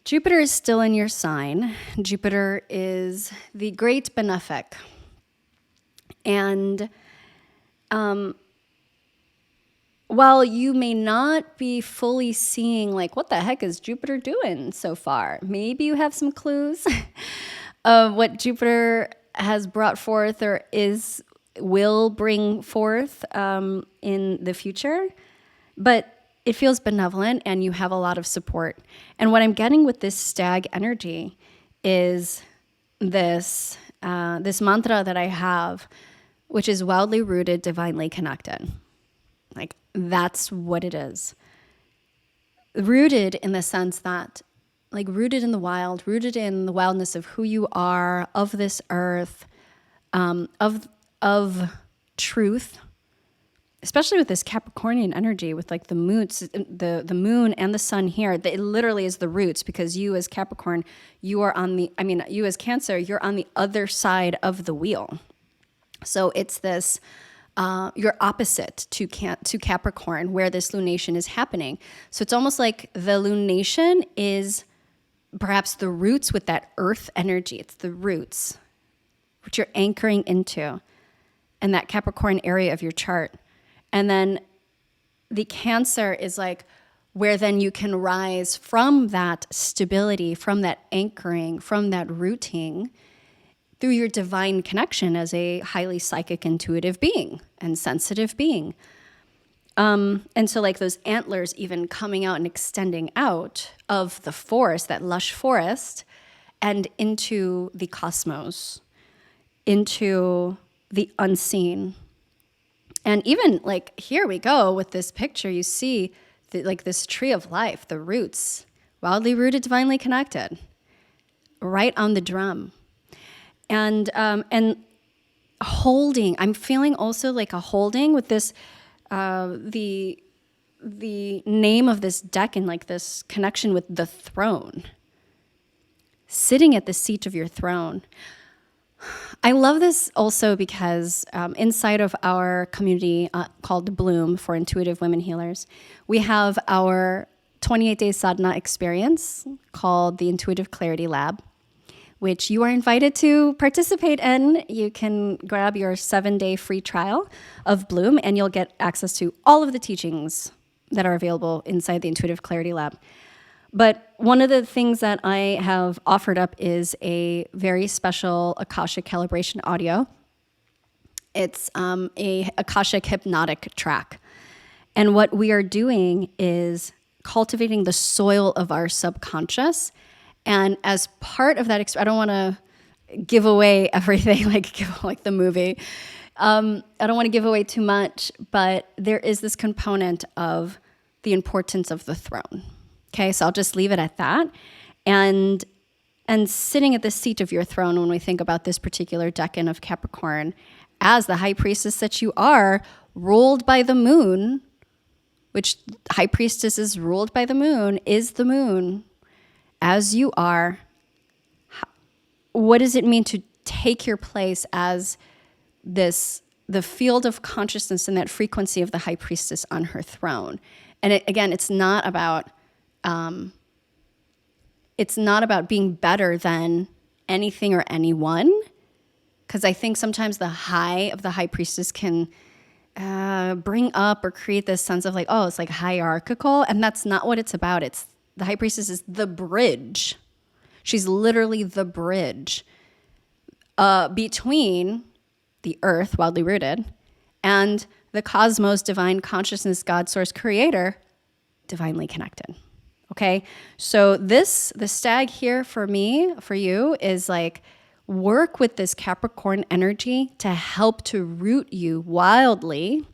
Speaker 1: Jupiter is still in your sign. Jupiter is the great benefic. And while you may not be fully seeing, like, what the heck is Jupiter doing so far? Maybe you have some clues of what Jupiter has brought forth or will bring forth in the future. But it feels benevolent and you have a lot of support. And what I'm getting with this stag energy is this mantra that I have, which is wildly rooted, divinely connected. Like, that's what it is. Rooted in the sense that, like, rooted in the wild, rooted in the wildness of who you are, of this earth, of truth, especially with this Capricornian energy, with like the moon and the sun here. It literally is the roots, because you as Capricorn, you as Cancer, you're on the other side of the wheel. So it's this, you're opposite to Capricorn, where this lunation is happening. So it's almost like the lunation is perhaps the roots with that earth energy. It's the roots, which you're anchoring into, and that Capricorn area of your chart. And then the Cancer is like where then you can rise from that stability, from that anchoring, from that rooting through your divine connection as a highly psychic, intuitive being and sensitive being. And so like those antlers even coming out and extending out of the forest, that lush forest, and into the cosmos, into the unseen. And even like here we go with this picture, you see like this tree of life, the roots, wildly rooted, divinely connected, right on the drum. And holding, I'm feeling also like a holding with this, the name of this Decan, like this connection with the throne, sitting at the seat of your throne. I love this also because inside of our community called Bloom for Intuitive Women Healers, we have our 28-day sadhana experience called the Intuitive Clarity Lab, which you are invited to participate in. You can grab your 7-day free trial of Bloom, and you'll get access to all of the teachings that are available inside the Intuitive Clarity Lab. But one of the things that I have offered up is a very special Akashic calibration audio. It's a Akashic hypnotic track. And what we are doing is cultivating the soil of our subconscious. And as part of that, I don't want to give away everything, like the movie. I don't want to give away too much, but there is this component of the importance of the throne. Okay, so I'll just leave it at that. And sitting at the seat of your throne, when we think about this particular Decan of Capricorn, as the high priestess that you are, ruled by the moon, which high priestess is ruled by the moon, is the moon, as you are, what does it mean to take your place as the field of consciousness and that frequency of the high priestess on her throne? And it's not about being better than anything or anyone. Because I think sometimes the high of the high priestess can bring up or create this sense of like, oh, it's like hierarchical. And that's not what it's about. It's the high priestess is the bridge. She's literally the bridge between the earth, wildly rooted, and the cosmos, divine consciousness, God, source, creator, divinely connected. Okay. So the stag here for me, for you, is like, work with this Capricorn energy to help to root you wildly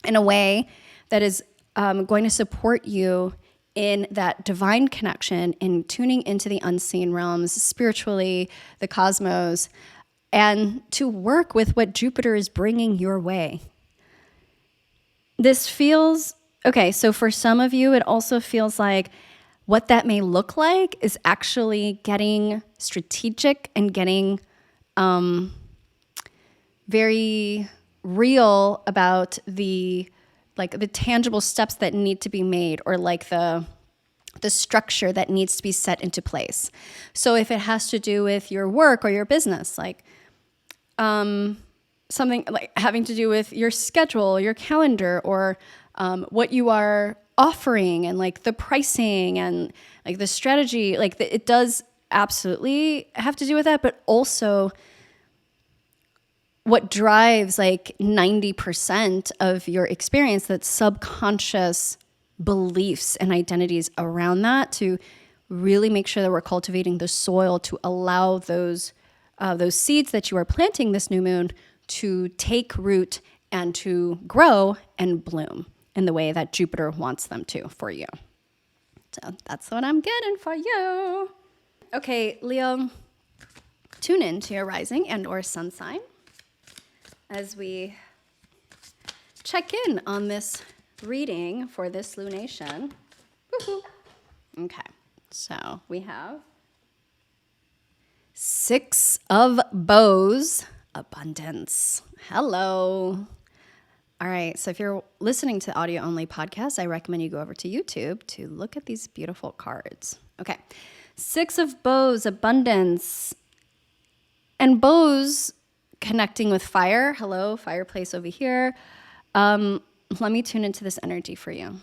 Speaker 1: in a way that is going to support you in that divine connection, in tuning into the unseen realms, spiritually, the cosmos, and to work with what Jupiter is bringing your way. This feels, okay, so for some of you, it also feels like what that may look like is actually getting strategic and getting very real about the tangible steps that need to be made, or like the structure that needs to be set into place. So if it has to do with your work or your business, like something like having to do with your schedule, your calendar, or what you are offering, and like the pricing and like the strategy, like it does absolutely have to do with that, but also what drives like 90% of your experience, that subconscious beliefs and identities around that, to really make sure that we're cultivating the soil to allow those seeds that you are planting this new moon to take root and to grow and bloom in the way that Jupiter wants them to for you. So that's what I'm getting for you. Okay, Leo, tune in to your rising and or sun sign as we check in on this reading for this lunation. Woo-hoo. Okay, so we have 6 of Bows, abundance. Hello. All right, so if you're listening to audio-only podcast, I recommend you go over to YouTube to look at these beautiful cards. Okay, 6 of Bows, abundance. And Bows connecting with fire. Hello, fireplace over here. Let me tune into this energy for you.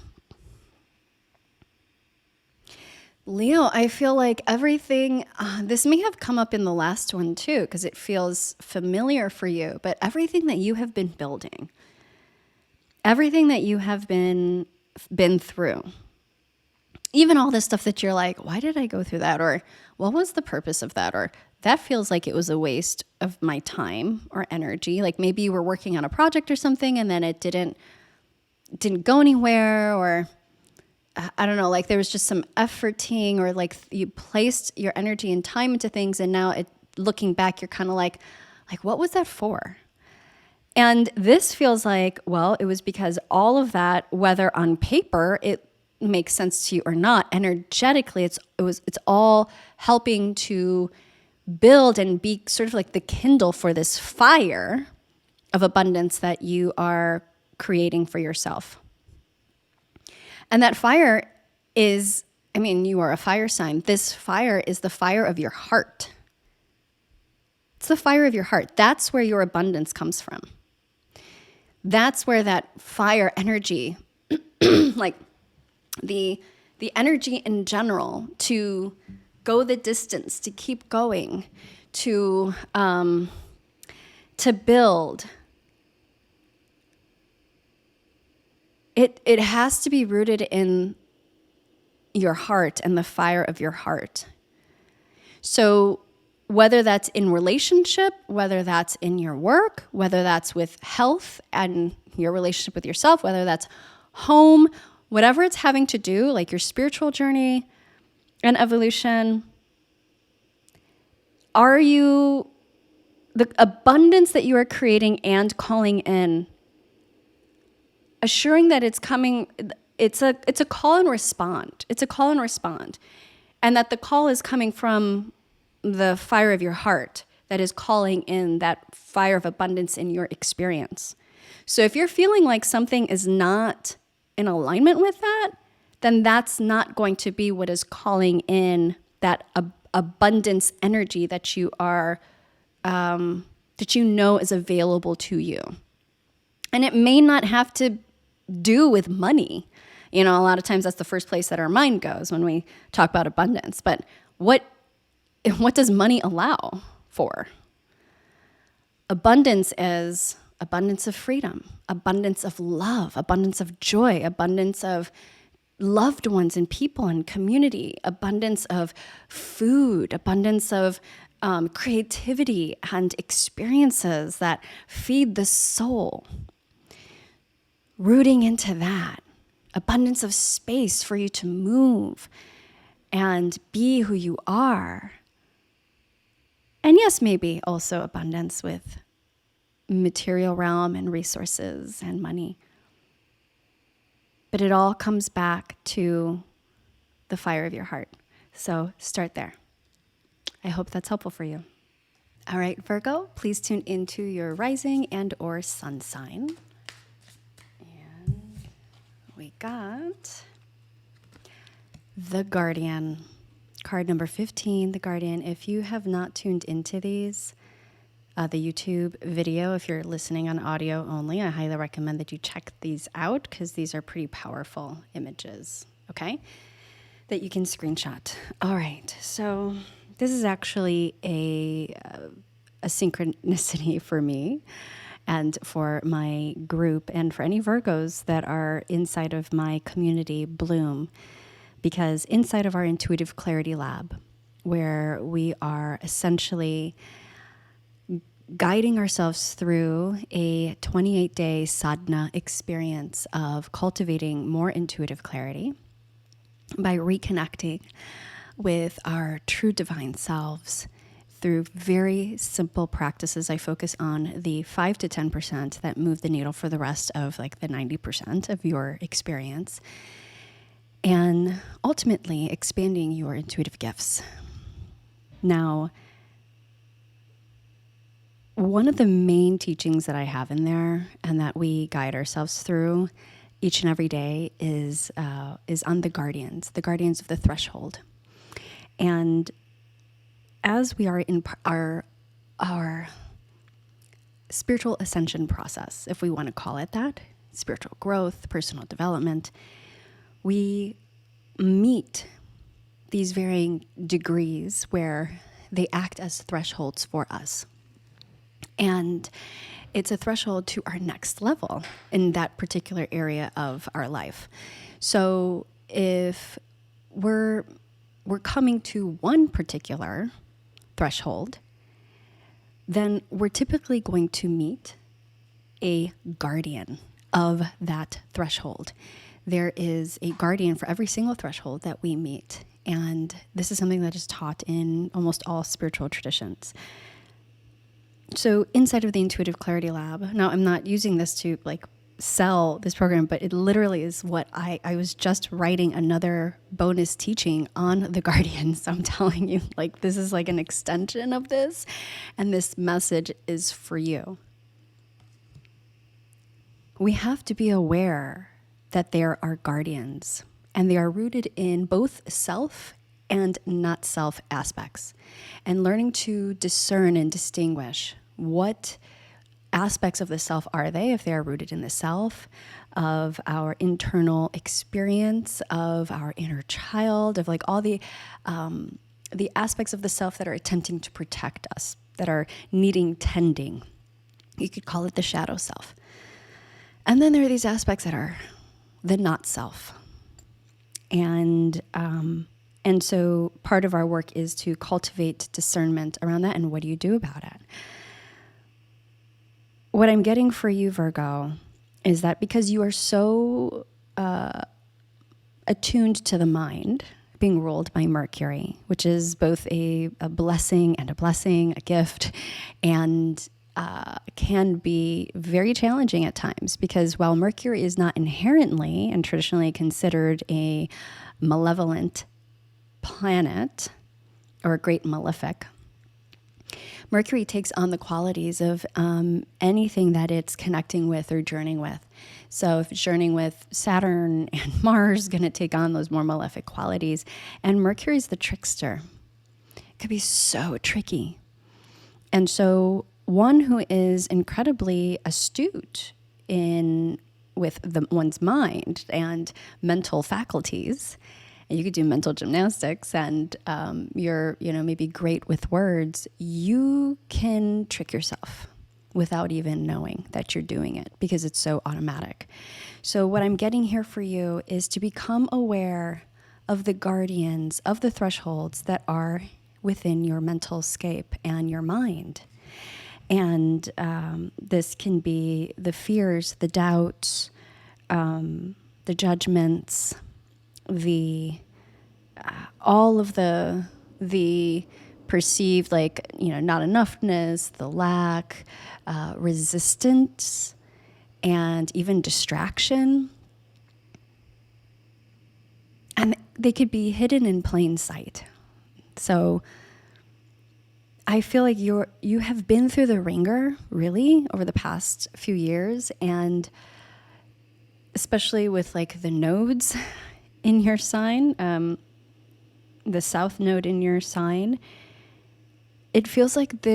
Speaker 1: Leo, I feel like everything, this may have come up in the last one too, because it feels familiar for you, but everything that you have been building, everything that you have been through, even all this stuff that you're like, why did I go through that? Or what was the purpose of that? Or that feels like it was a waste of my time or energy. Like maybe you were working on a project or something and then it didn't go anywhere, or I don't know, like there was just some efforting, or like you placed your energy and time into things, and now looking back, you're kind of like, what was that for? And this feels like, well, it was because all of that, whether on paper it makes sense to you or not, energetically, it's all helping to build and be sort of like the kindle for this fire of abundance that you are creating for yourself. And that fire is, you are a fire sign. This fire is the fire of your heart. It's the fire of your heart. That's where your abundance comes from. That's where that fire energy, like the energy in general to go the distance, to keep going, to build. It has to be rooted in your heart and the fire of your heart. So whether that's in relationship, whether that's in your work, whether that's with health and your relationship with yourself, whether that's home, whatever it's having to do, like your spiritual journey and evolution, the abundance that you are creating and calling in, assuring that it's coming, it's a call and respond. It's a call and respond. And that the call is coming from the fire of your heart that is calling in that fire of abundance in your experience. So if you're feeling like something is not in alignment with that, then that's not going to be what is calling in that abundance energy that you are, that you know is available to you. And it may not have to do with money. A lot of times that's the first place that our mind goes when we talk about abundance. But what does money allow for? Abundance is abundance of freedom, abundance of love, abundance of joy, abundance of loved ones and people and community, abundance of food, abundance of creativity and experiences that feed the soul. Rooting into that, abundance of space for you to move and be who you are. And yes, maybe also abundance with material realm and resources and money. But it all comes back to the fire of your heart. So start there. I hope that's helpful for you. All right, Virgo, please tune into your rising and or sun sign. And we got the Guardian. Card number 15, the Guardian. If you have not tuned into these, the YouTube video, if you're listening on audio only, I highly recommend that you check these out because these are pretty powerful images, okay, that you can screenshot. All right, so this is actually a synchronicity for me and for my group and for any Virgos that are inside of my community, Bloom, because inside of our Intuitive Clarity Lab, where we are essentially guiding ourselves through a 28-day sadhana experience of cultivating more intuitive clarity by reconnecting with our true divine selves through very simple practices. I focus on the 5 to 10% that move the needle for the rest of like the 90% of your experience, and ultimately expanding your intuitive gifts. Now, one of the main teachings that I have in there and that we guide ourselves through each and every day is on the guardians of the threshold. And as we are in our spiritual ascension process, if we want to call it that, spiritual growth, personal development, we meet these varying degrees where they act as thresholds for us. And it's a threshold to our next level in that particular area of our life. So if we're coming to one particular threshold, then we're typically going to meet a guardian of that threshold. There is a guardian for every single threshold that we meet. And this is something that is taught in almost all spiritual traditions. So inside of the Intuitive Clarity Lab, now I'm not using this to like sell this program, but it literally is what I was just writing another bonus teaching on the guardians. So I'm telling you, like, this is like an extension of this, and this message is for you. We have to be aware that there are guardians, and they are rooted in both self and not self aspects, and learning to discern and distinguish what aspects of the self are they, if they are rooted in the self, of our internal experience, of our inner child, of like all the aspects of the self that are attempting to protect us, that are needing tending. You could call it the shadow self. And then there are these aspects that are the not self. And so part of our work is to cultivate discernment around that. And what do you do about it? What I'm getting for you, Virgo, is that because you are so attuned to the mind, being ruled by Mercury, which is both a blessing and a blessing, a gift, and can be very challenging at times, because while Mercury is not inherently and traditionally considered a malevolent planet or a great malefic, Mercury takes on the qualities of anything that it's connecting with or journeying with. So if it's journeying with Saturn and Mars, going to take on those more malefic qualities. And Mercury is the trickster. could be so tricky. And so one who is incredibly astute in with one's mind and mental faculties, and you could do mental gymnastics, and you're maybe great with words, you can trick yourself without even knowing that you're doing it because it's so automatic. So what I'm getting here for you is to become aware of the guardians, of the thresholds that are within your mental scape and your mind. And this can be the fears, the doubts, the judgments, all of the perceived, like, not enoughness, the lack, resistance, and even distraction. And they could be hidden in plain sight. So I feel like you have been through the ringer, really, over the past few years, and especially with like the nodes in your sign, the south node in your sign, it feels like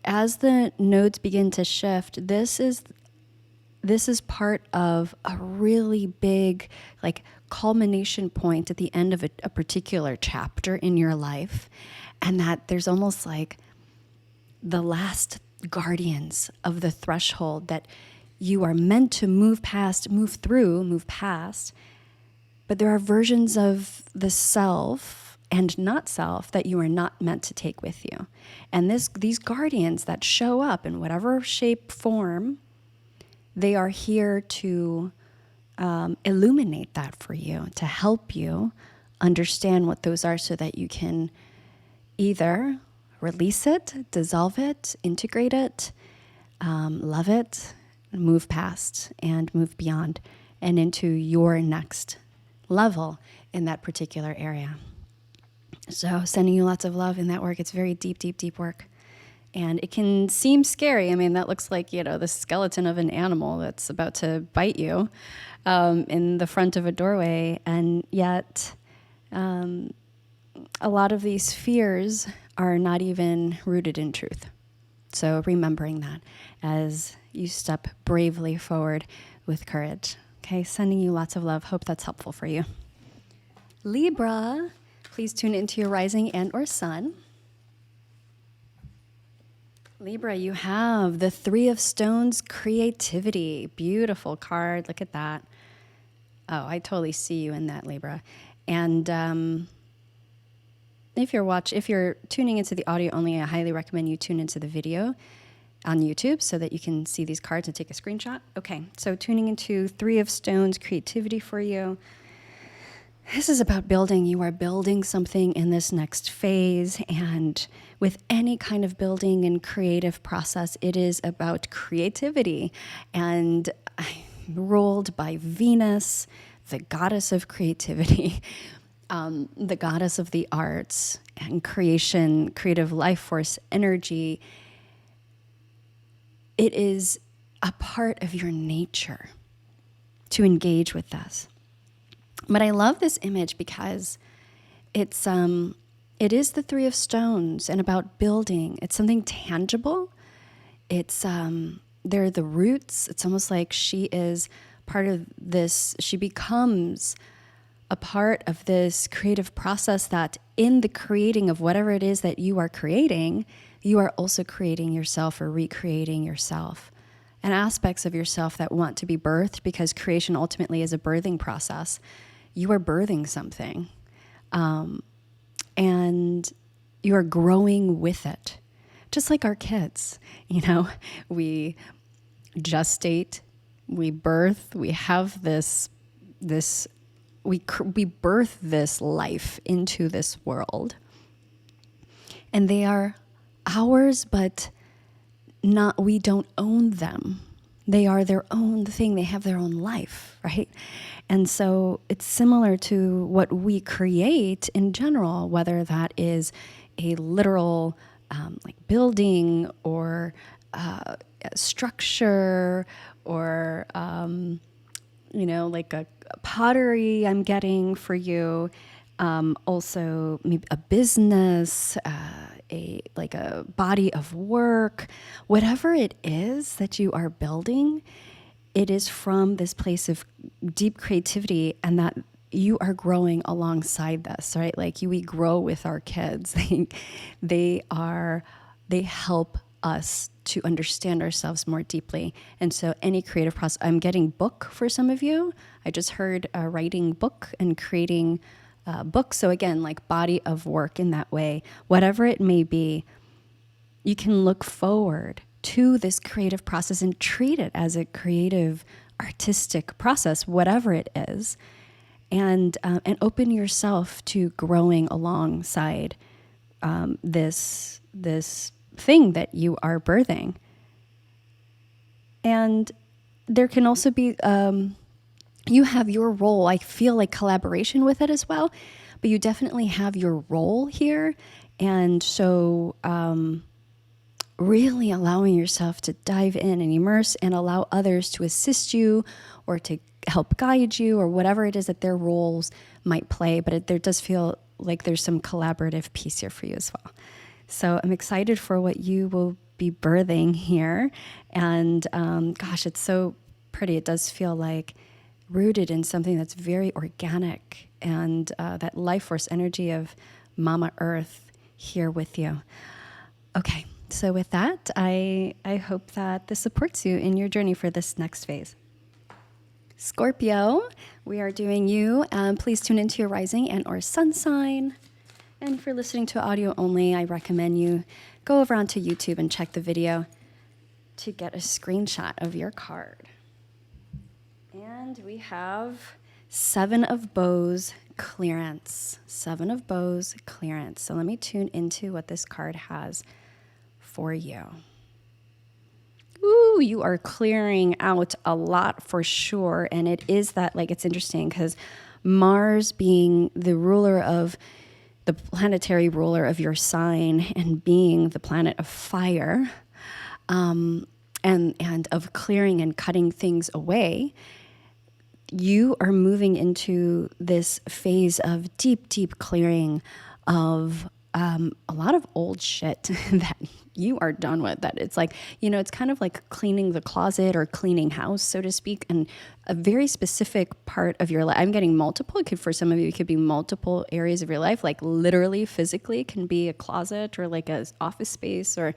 Speaker 1: as the nodes begin to shift, this is part of a really big like culmination point at the end of a particular chapter in your life, and that there's almost like the last guardians of the threshold that you are meant to move past, move past, but there are versions of the self and not self that you are not meant to take with you. And these guardians that show up in whatever shape, form, they are here to illuminate that for you, to help you understand what those are so that you can either release it, dissolve it, integrate it, love it, move past and move beyond and into your next level in that particular area. So sending you lots of love in that work. It's very deep, deep, deep work. And it can seem scary. I mean, that looks like, the skeleton of an animal that's about to bite you in the front of a doorway. And yet, a lot of these fears are not even rooted in truth. So remembering that as you step bravely forward with courage. Okay, sending you lots of love. Hope that's helpful for you. Libra, please tune into your rising and or sun. Libra, you have the Three of Stones, creativity. Beautiful card. Look at that. Oh, I totally see you in that, Libra. And if you're tuning into the audio only, I highly recommend you tune into the video on YouTube so that you can see these cards and take a screenshot. Okay, so tuning into Three of Stones, creativity for you. This is about building. You are building something in this next phase. And with any kind of building and creative process, it is about creativity. And I'm ruled by Venus, the goddess of creativity, the goddess of the arts and creation, creative life force, energy. It is a part of your nature to engage with this. But I love this image because it is the Three of Stones and about building. It's something tangible. It's they're the roots. It's almost like she is part of this. She becomes a part of this creative process that in the creating of whatever it is that you are creating, you are also creating yourself or recreating yourself and aspects of yourself that want to be birthed, because creation ultimately is a birthing process. You are birthing something, and you are growing with it. Just like our kids, we gestate, we birth, we have this we birth this life into this world, and they are ours, but we don't own them. They are their own thing. They have their own life, right? And so it's similar to what we create in general, whether that is a literal like building or structure or, like a pottery I'm getting for you. Also maybe a business. like a body of work, whatever it is that you are building, it is from this place of deep creativity, and that you are growing alongside this, right? Like we grow with our kids. They help us to understand ourselves more deeply. And so any creative process, I'm getting book for some of you. I just heard writing book and creating book. So again, like body of work in that way, whatever it may be, you can look forward to this creative process and treat it as a creative, artistic process, whatever it is, and open yourself to growing alongside this thing that you are birthing. And there can also be you have your role. I feel like collaboration with it as well, but you definitely have your role here. And so really allowing yourself to dive in and immerse and allow others to assist you or to help guide you or whatever it is that their roles might play. But there does feel like there's some collaborative piece here for you as well. So I'm excited for what you will be birthing here. And gosh, it's so pretty. It does feel like rooted in something that's very organic and that life force energy of Mama Earth here with you. Okay, so with that, I hope that this supports you in your journey for this next phase. Scorpio, we are doing you. Please tune into your rising and or sun sign. And if you're listening to audio only, I recommend you go over onto YouTube and check the video to get a screenshot of your card. And we have Seven of Bows clearance. Seven of Bows clearance. So let me tune into what this card has for you. Ooh, you are clearing out a lot for sure. And it is that, like, it's interesting because Mars being the ruler of the planetary ruler of your sign and being the planet of fire, and of clearing and cutting things away, you are moving into this phase of deep, deep clearing of a lot of old shit that you are done with. That it's like, it's kind of like cleaning the closet or cleaning house, so to speak, and a very specific part of your life. I'm getting multiple. For some of you, it could be multiple areas of your life, like literally physically it can be a closet or like a office space or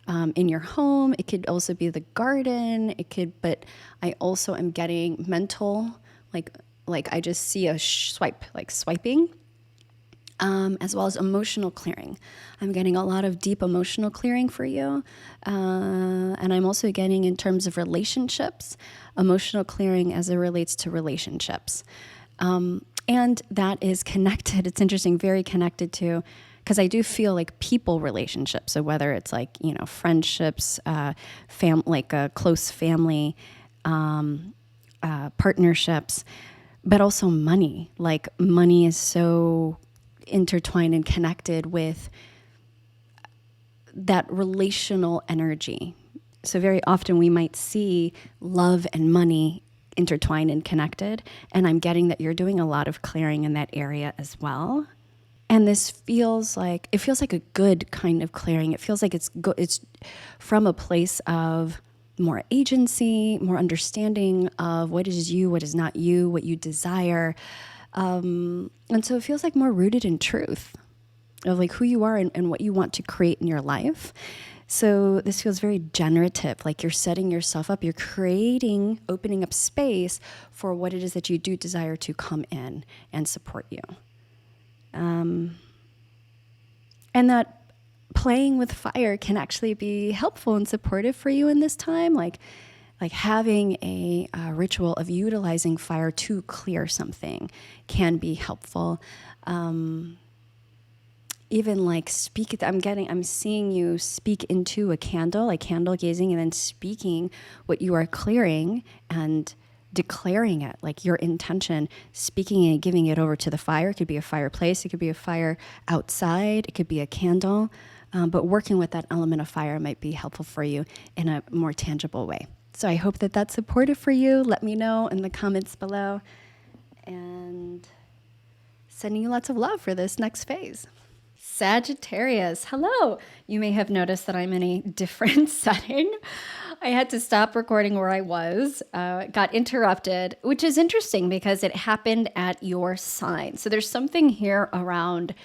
Speaker 1: in your home. It could also be the garden. But I also am getting mental, like I just see a swiping. As well as emotional clearing. I'm getting a lot of deep emotional clearing for you. And I'm also getting, in terms of relationships, emotional clearing as it relates to relationships. And that is connected. It's interesting, very connected to, because I do feel like people relationships. So whether it's like, friendships, like a close family, partnerships, but also money. Like money is so intertwined and connected with that relational energy. So very often we might see love and money intertwined and connected. And I'm getting that you're doing a lot of clearing in that area as well. And this feels like a good kind of clearing. It feels like it's from a place of more agency, more understanding of what is you, what is not you, what you desire. And so it feels like more rooted in truth of like who you are and what you want to create in your life. So this feels very generative, like you're setting yourself up, you're creating, opening up space for what it is that you do desire to come in and support you. And that playing with fire can actually be helpful and supportive for you in this time, like having a ritual of utilizing fire to clear something can be helpful. Even like I'm seeing you speak into a candle, like candle gazing, and then speaking what you are clearing and declaring it, like your intention, speaking and giving it over to the fire. It could be a fireplace, it could be a fire outside, it could be a candle, but working with that element of fire might be helpful for you in a more tangible way. So I hope that that's supportive for you. Let me know in the comments below. And sending you lots of love for this next phase. Sagittarius, hello. You may have noticed that I'm in a different setting. I had to stop recording where I was, got interrupted, which is interesting because it happened at your sign. So there's something here around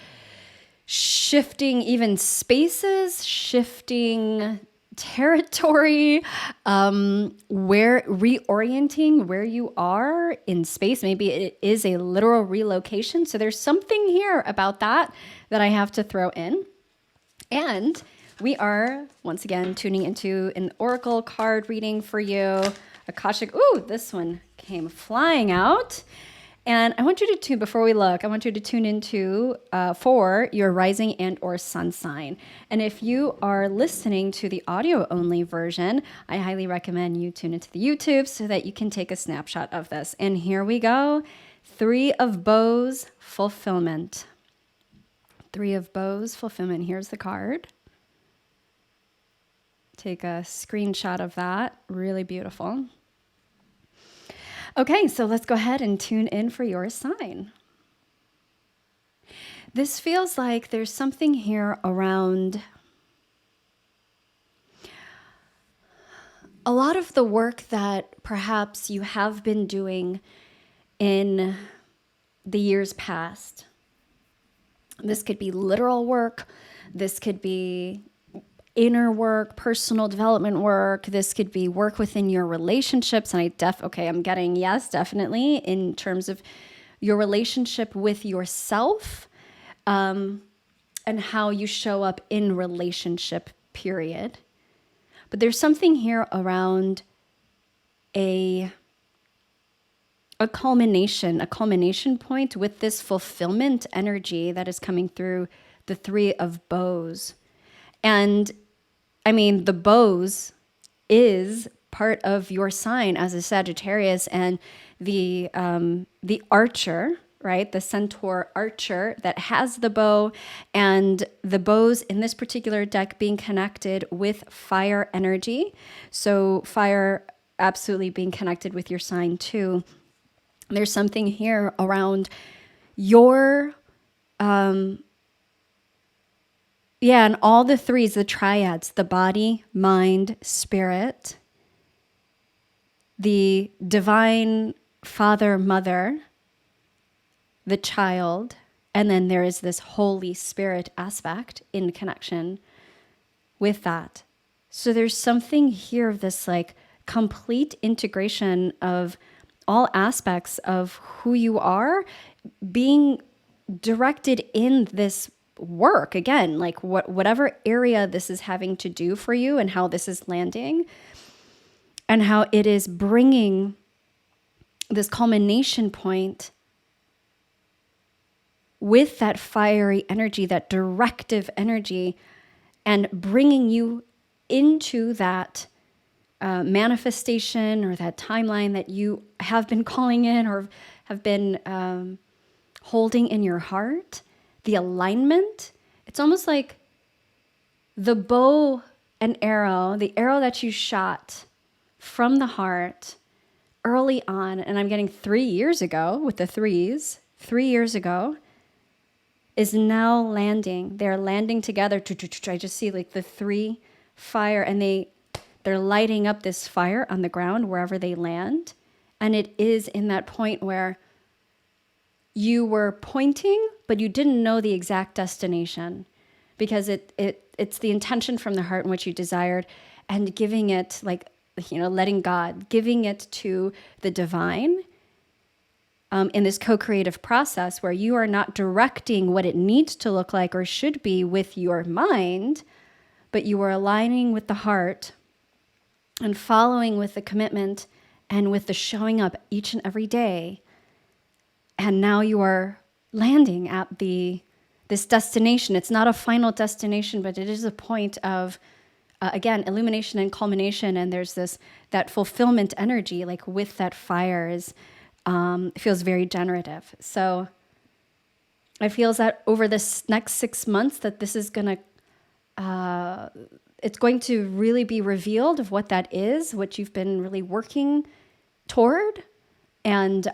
Speaker 1: shifting even spaces, shifting territory, where reorienting where you are in space. Maybe it is a literal relocation. So there's something here about that I have to throw in. And we are once again tuning into an oracle card reading for you. Akashic. Ooh, this one came flying out. And I want you to tune, before we look, I want you to tune into for your rising and or sun sign. And if you are listening to the audio only version, I highly recommend you tune into the YouTube so that you can take a snapshot of this. And here we go. 3 of Bows, fulfillment. 3 of Bows, fulfillment. Here's the card. Take a screenshot of that. Really beautiful. Okay, so let's go ahead and tune in for your sign. This feels like there's something here around a lot of the work that perhaps you have been doing in the years past. This could be literal work. This could be inner work, personal development work. This could be work within your relationships. And I'm getting yes, definitely in terms of your relationship with yourself, and how you show up in relationship, period. But there's something here around a culmination point with this fulfillment energy that is coming through the 3 of Bows. And I mean, the bows is part of your sign as a Sagittarius, and the archer, right? The centaur archer that has the bow, and the bows in this particular deck being connected with fire energy. So fire absolutely being connected with your sign too. There's something here around your and all the 3s, the triads, the body, mind, spirit, the divine father, mother, the child, and then there is this Holy Spirit aspect in connection with that. So there's something here of this like complete integration of all aspects of who you are being directed in this work. Again, like whatever area this is having to do for you and how this is landing and how it is bringing this culmination point with that fiery energy, that directive energy, and bringing you into that manifestation or that timeline that you have been calling in or have been holding in your heart. The alignment, it's almost like the bow and arrow, the arrow that you shot from the heart early on, and I'm getting 3 years ago with the 3s, 3 years ago, is now landing. They're landing together. I just see like the 3 fire, and they're lighting up this fire on the ground wherever they land. And it is in that point where you were pointing, but you didn't know the exact destination, because it's the intention from the heart in which you desired, and giving it letting God, giving it to the divine in this co-creative process where you are not directing what it needs to look like or should be with your mind, but you are aligning with the heart and following with the commitment and with the showing up each and every day. And now you are landing at this destination. It's not a final destination, but it is a point of, again, illumination and culmination. And there's that fulfillment energy, like with that fire it feels very generative. So I feel that over this next 6 months that this is it's going to really be revealed of what that is, what you've been really working toward. And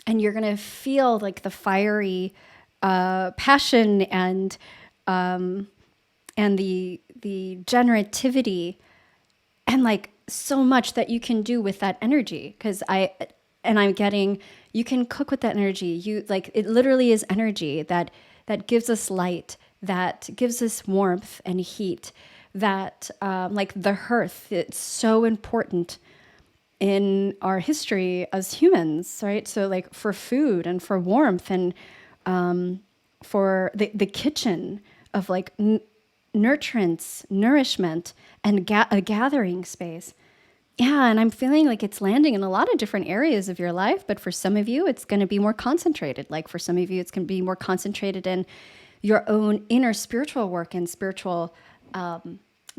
Speaker 1: you're going to feel like the fiery passion and the generativity and like so much that you can do with that energy. Because I'm getting, you can cook with that energy. You like, it literally is energy that gives us light, that gives us warmth and heat, that like the hearth, it's so important in our history as humans, right? So like for food and for warmth and for the kitchen of like nurturance, nourishment, and a gathering space. Yeah, and I'm feeling like it's landing in a lot of different areas of your life, but for some of you, it's going to be more concentrated. Like for some of you, it's going to be more concentrated in your own inner spiritual work and spiritual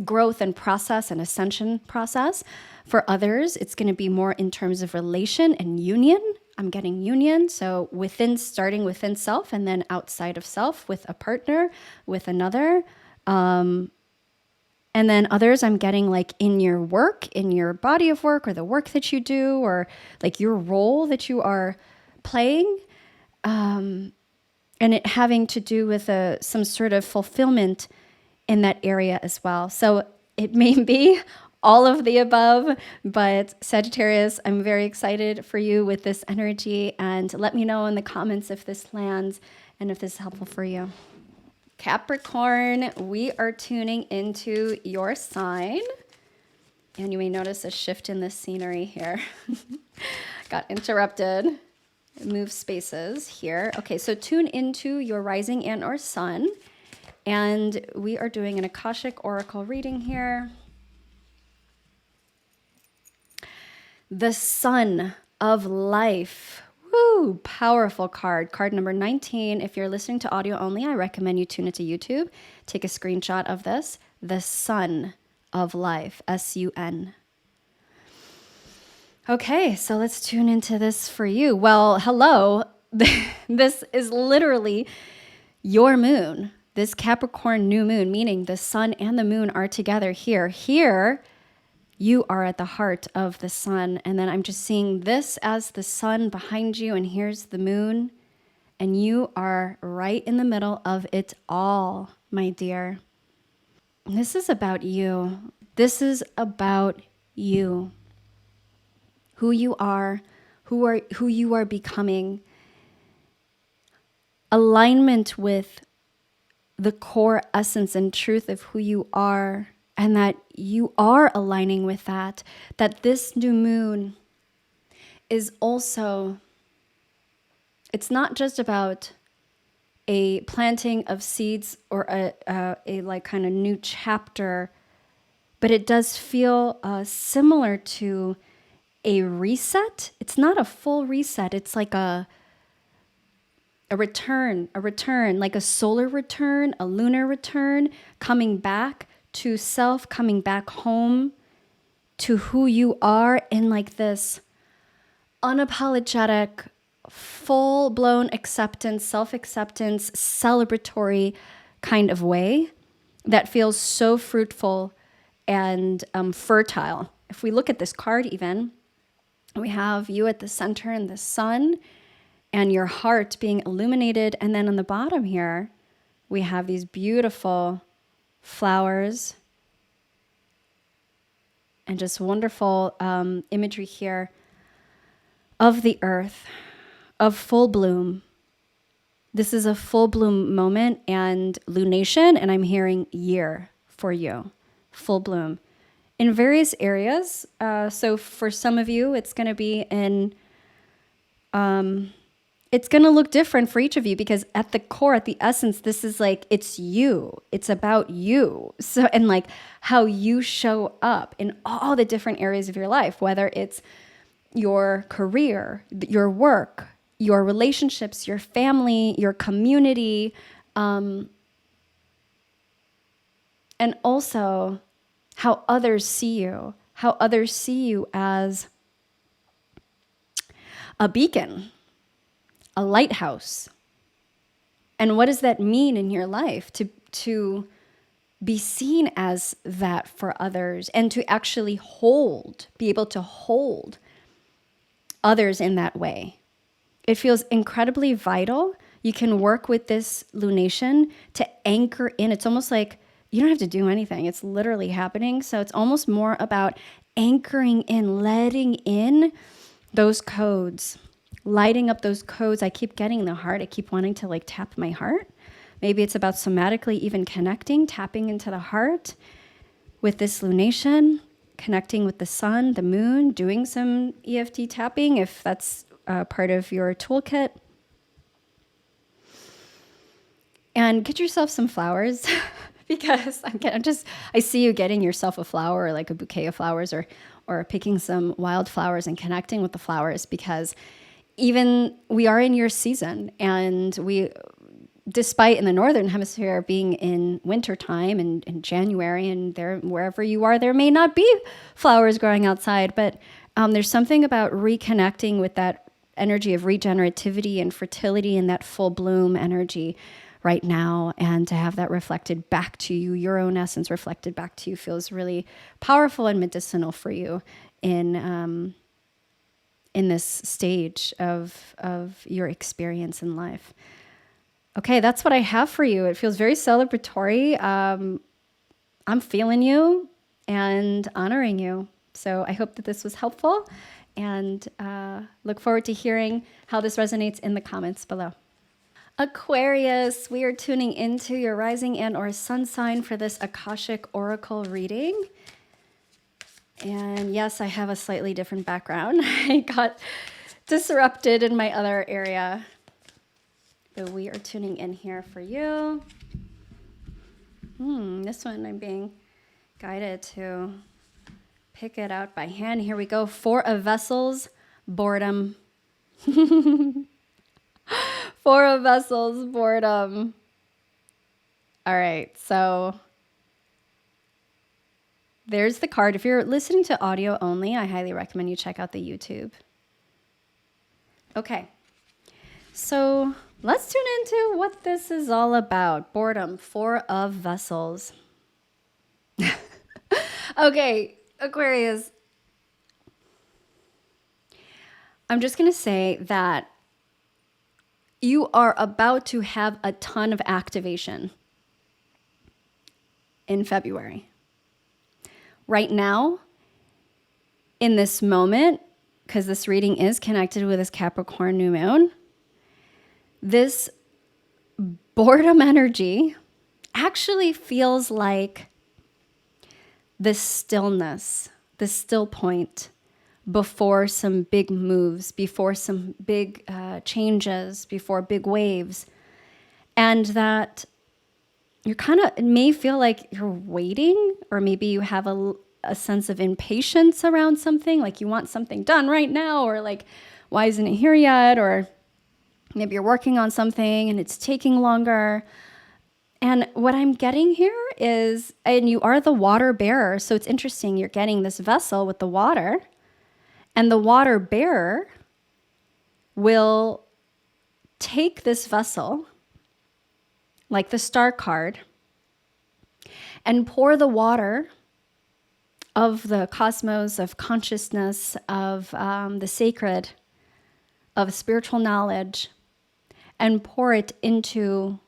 Speaker 1: growth and process and ascension process. For others, it's going to be more in terms of relation and union. I'm getting union. So starting within self and then outside of self with a partner, with another. And then others I'm getting like in your work, in your body of work or the work that you do or like your role that you are playing. And it having to do with some sort of fulfillment in that area as well. So it may be all of the above, but Sagittarius, I'm very excited for you with this energy, and let me know in the comments if this lands and if this is helpful for you. Capricorn, we are tuning into your sign, and you may notice a shift in the scenery here. Got interrupted. Move spaces here. Okay, so tune into your rising and or sun. And we are doing an Akashic Oracle reading here. The Sun of Life. Woo! Powerful card. Card number 19. If you're listening to audio only, I recommend you tune into YouTube. Take a screenshot of this. The Sun of Life. S-U-N. Okay, so let's tune into this for you. Well, hello. This is literally your moon. This Capricorn new moon, meaning the sun and the moon are together here. Here, you are at the heart of the sun. And then I'm just seeing this as the sun behind you, and here's the moon. And you are right in the middle of it all, my dear. This is about you. This is about you. Who you are, who you are becoming. Alignment with the core essence and truth of who you are, and that you are aligning with that this new moon is also, it's not just about a planting of seeds or a like kind of new chapter, but it does feel similar to a reset. It's not a full reset. It's like a return, like a solar return, a lunar return, coming back to self, coming back home to who you are in like this unapologetic, full-blown acceptance, self-acceptance, celebratory kind of way that feels so fruitful and fertile. If we look at this card even, we have you at the center and the sun, and your heart being illuminated. And then on the bottom here, we have these beautiful flowers and just wonderful imagery here of the earth, of full bloom. This is a full bloom moment and lunation, and I'm hearing year for you, full bloom in various areas. So for some of you, it's going to be in... it's going to look different for each of you, because at the core, at the essence, this is like, it's you. It's about you. So, and like how you show up in all the different areas of your life, whether it's your career, your work, your relationships, your family, your community, and also how others see you as a beacon, a lighthouse. And what does that mean in your life to be seen as that for others, and to actually be able to hold others in that way? It feels incredibly vital. you can work with this lunation to anchor in. It's almost like you don't have to do anything. It's literally happening. So it's almost more about anchoring in, letting in those codes, lighting up those codes. I keep getting the heart. I keep wanting to like tap my heart. Maybe it's about somatically even connecting, tapping into the heart with this lunation, connecting with the sun, the moon, doing some EFT tapping if that's part of your toolkit. And get yourself some flowers because I see you getting yourself a flower or like a bouquet of flowers or picking some wild flowers and connecting with the flowers, because even we are in your season, and despite in the Northern Hemisphere being in wintertime and in January, and there, wherever you are, there may not be flowers growing outside, but there's something about reconnecting with that energy of regenerativity and fertility and that full bloom energy right now, and to have that reflected back to you, your own essence reflected back to you, feels really powerful and medicinal for you in this stage of your experience in life. Okay, that's what I have for you. It feels very celebratory. I'm feeling you and honoring you. So I hope that this was helpful, and look forward to hearing how this resonates in the comments below. Aquarius, we are tuning into your rising and or sun sign for this Akashic Oracle reading. And yes, I have a slightly different background. I got disrupted in my other area. But we are tuning in here for you. This one I'm being guided to pick it out by hand. Here we go. 4 of Vessels, boredom. 4 of Vessels, boredom. All right, so there's the card. If you're listening to audio only, I highly recommend you check out the YouTube. Okay, so let's tune into what this is all about. Boredom, 4 of Vessels. Okay, Aquarius. I'm just going to say that you are about to have a ton of activation in February. Right now, in this moment, because this reading is connected with this Capricorn New Moon, this boredom energy actually feels like the stillness, the still point before some big moves, before some big changes, before big waves. And that you're it may feel like you're waiting, or maybe you have a sense of impatience around something, like you want something done right now, or like, why isn't it here yet? Or maybe you're working on something and it's taking longer. And what I'm getting here is, and you are the water bearer, so it's interesting, you're getting this vessel with the water, and the water bearer will take this vessel, like the star card, and pour the water of the cosmos, of consciousness, of the sacred, of spiritual knowledge, and pour it into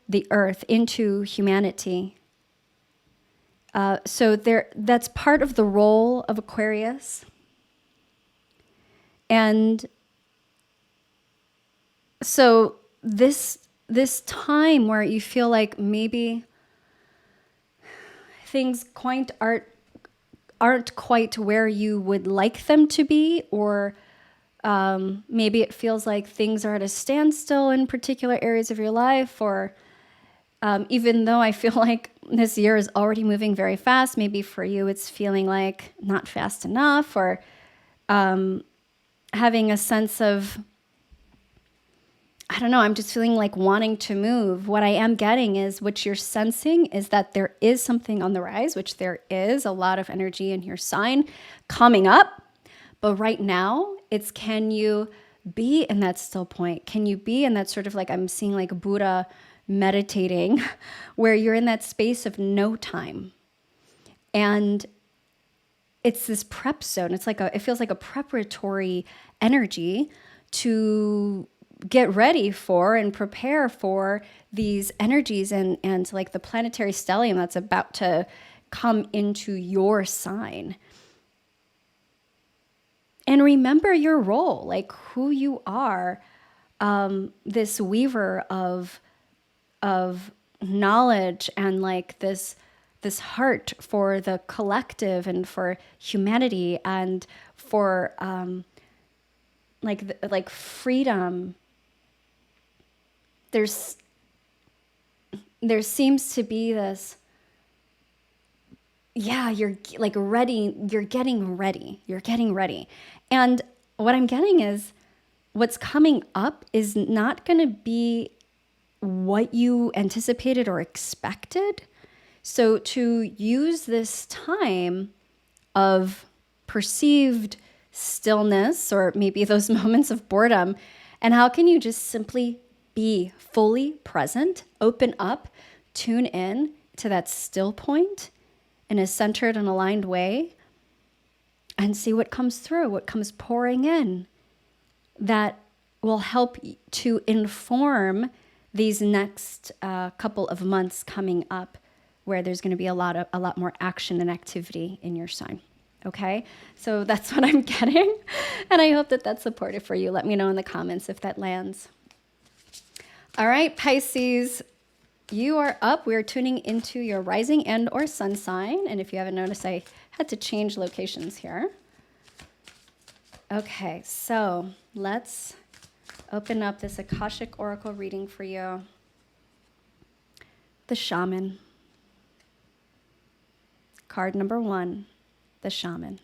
Speaker 1: the earth, into humanity. So that's part of the role of Aquarius. And so this time where you feel like maybe things aren't quite where you would like them to be, or maybe it feels like things are at a standstill in particular areas of your life, or even though I feel like this year is already moving very fast, maybe for you it's feeling like not fast enough, or having a sense of, I don't know, I'm just feeling like wanting to move. What I am getting is, what you're sensing is that there is something on the rise, which there is a lot of energy in your sign coming up. But right now, it's, can you be in that still point? Can you be in that sort of, like, I'm seeing like Buddha meditating, where you're in that space of no time. And it's this prep zone. It's like it feels like a preparatory energy to get ready for and prepare for these energies and like the planetary stellium that's about to come into your sign. And remember your role, like who you are, this weaver of knowledge and like this heart for the collective and for humanity and for like freedom. There seems to be this, yeah, you're like ready, you're getting ready. And what I'm getting is what's coming up is not going to be what you anticipated or expected. So to use this time of perceived stillness or maybe those moments of boredom, and how can you just simply be fully present, open up, tune in to that still point in a centered and aligned way, and see what comes through, what comes pouring in that will help to inform these next couple of months coming up, where there's going to be a lot more action and activity in your sign. Okay, so that's what I'm getting, and I hope that that's supportive for you. Let me know in the comments if that lands. All right, Pisces, you are up. We're tuning into your rising and or sun sign, and if you haven't noticed, I had to change locations here. Okay, so let's open up this Akashic Oracle reading for you. The Shaman. Card number 1, the Shaman.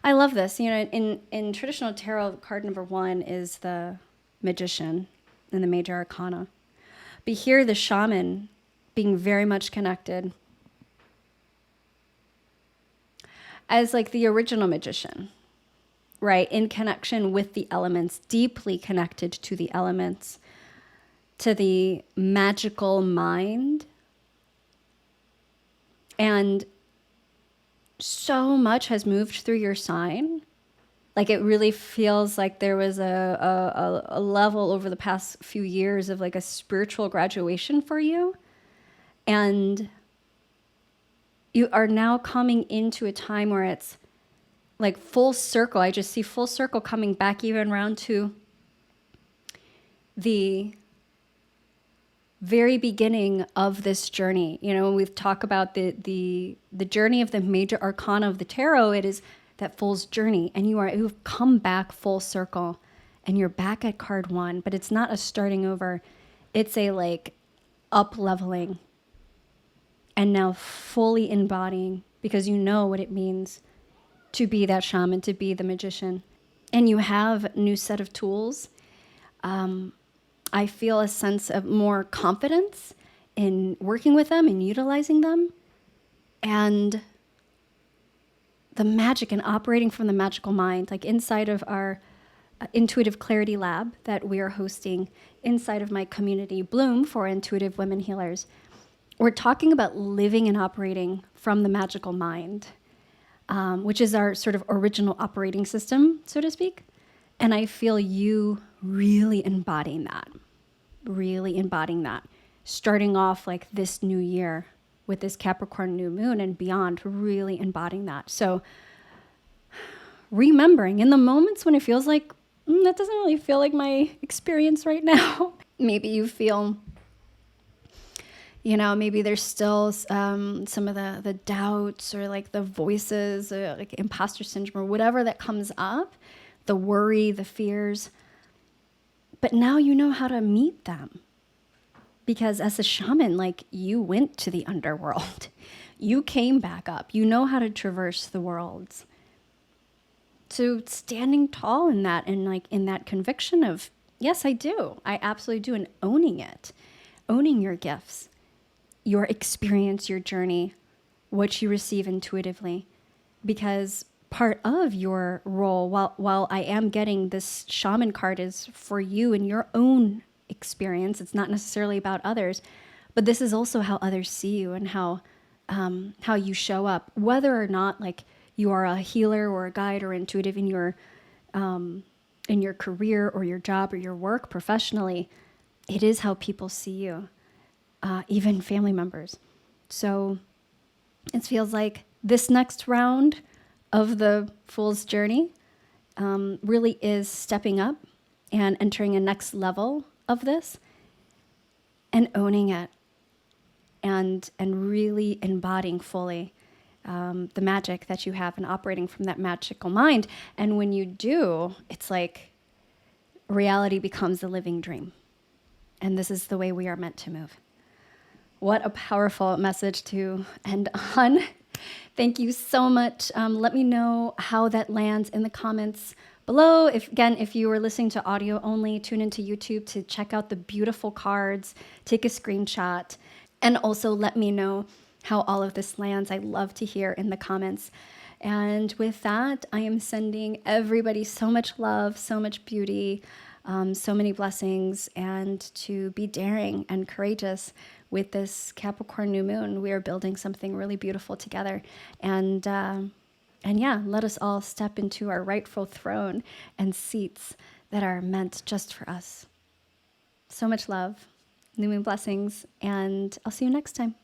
Speaker 1: I love this. You know, in traditional tarot, card number 1 is the Magician in the Major Arcana. But here, the Shaman being very much connected as like the original magician, right? In connection with the elements, deeply connected to the elements, to the magical mind. And so much has moved through your sign. Like it really feels like there was a level over the past few years of like a spiritual graduation for you. And you are now coming into a time where it's like full circle. I just see full circle coming back even around to the very beginning of this journey. You know, when we've talked about the journey of the major arcana of the tarot, it is that fool's journey, and you've come back full circle, and you're back at card 1, but it's not a starting over. It's a like up leveling, and now fully embodying, because you know what it means to be that shaman, to be the magician, and you have a new set of tools. I feel a sense of more confidence in working with them and utilizing them, and the magic and operating from the magical mind, like inside of our intuitive clarity lab that we are hosting inside of my community Bloom for intuitive women healers. We're talking about living and operating from the magical mind, which is our sort of original operating system, so to speak. And I feel you really embodying that, starting off like this new year with this Capricorn New Moon and beyond, really embodying that. So remembering in the moments when it feels like, that doesn't really feel like my experience right now. Maybe you feel, you know, maybe there's still some of the doubts or like the voices, or like imposter syndrome or whatever that comes up, the worry, the fears. But now you know how to meet them. Because as a shaman, like you went to the underworld, you came back up, you know how to traverse the worlds. So standing tall in that, and like in that conviction of, yes, I do. I absolutely do. And owning it, owning your gifts, your experience, your journey, what you receive intuitively. Because part of your role, while I am getting this shaman card, is for you and your own experience. It's not necessarily about others, but this is also how others see you and how you show up, whether or not like you are a healer or a guide or intuitive in your in your career or your job or your work professionally, it is how people see you, even family members. So it feels like this next round of the Fool's Journey really is stepping up and entering a next level of this and owning it and really embodying fully the magic that you have and operating from that magical mind. And when you do, it's like reality becomes a living dream. And this is the way we are meant to move. What a powerful message to end on. Thank you so much. Let me know how that lands in the comments below. If you were listening to audio only, tune into YouTube to check out the beautiful cards, take a screenshot, and also let me know how all of this lands. I love to hear in the comments. And with that, I am sending everybody so much love, so much beauty, so many blessings, and to be daring and courageous with this Capricorn New Moon. We are building something really beautiful together. And yeah, let us all step into our rightful throne and seats that are meant just for us. So much love, New Moon blessings, and I'll see you next time.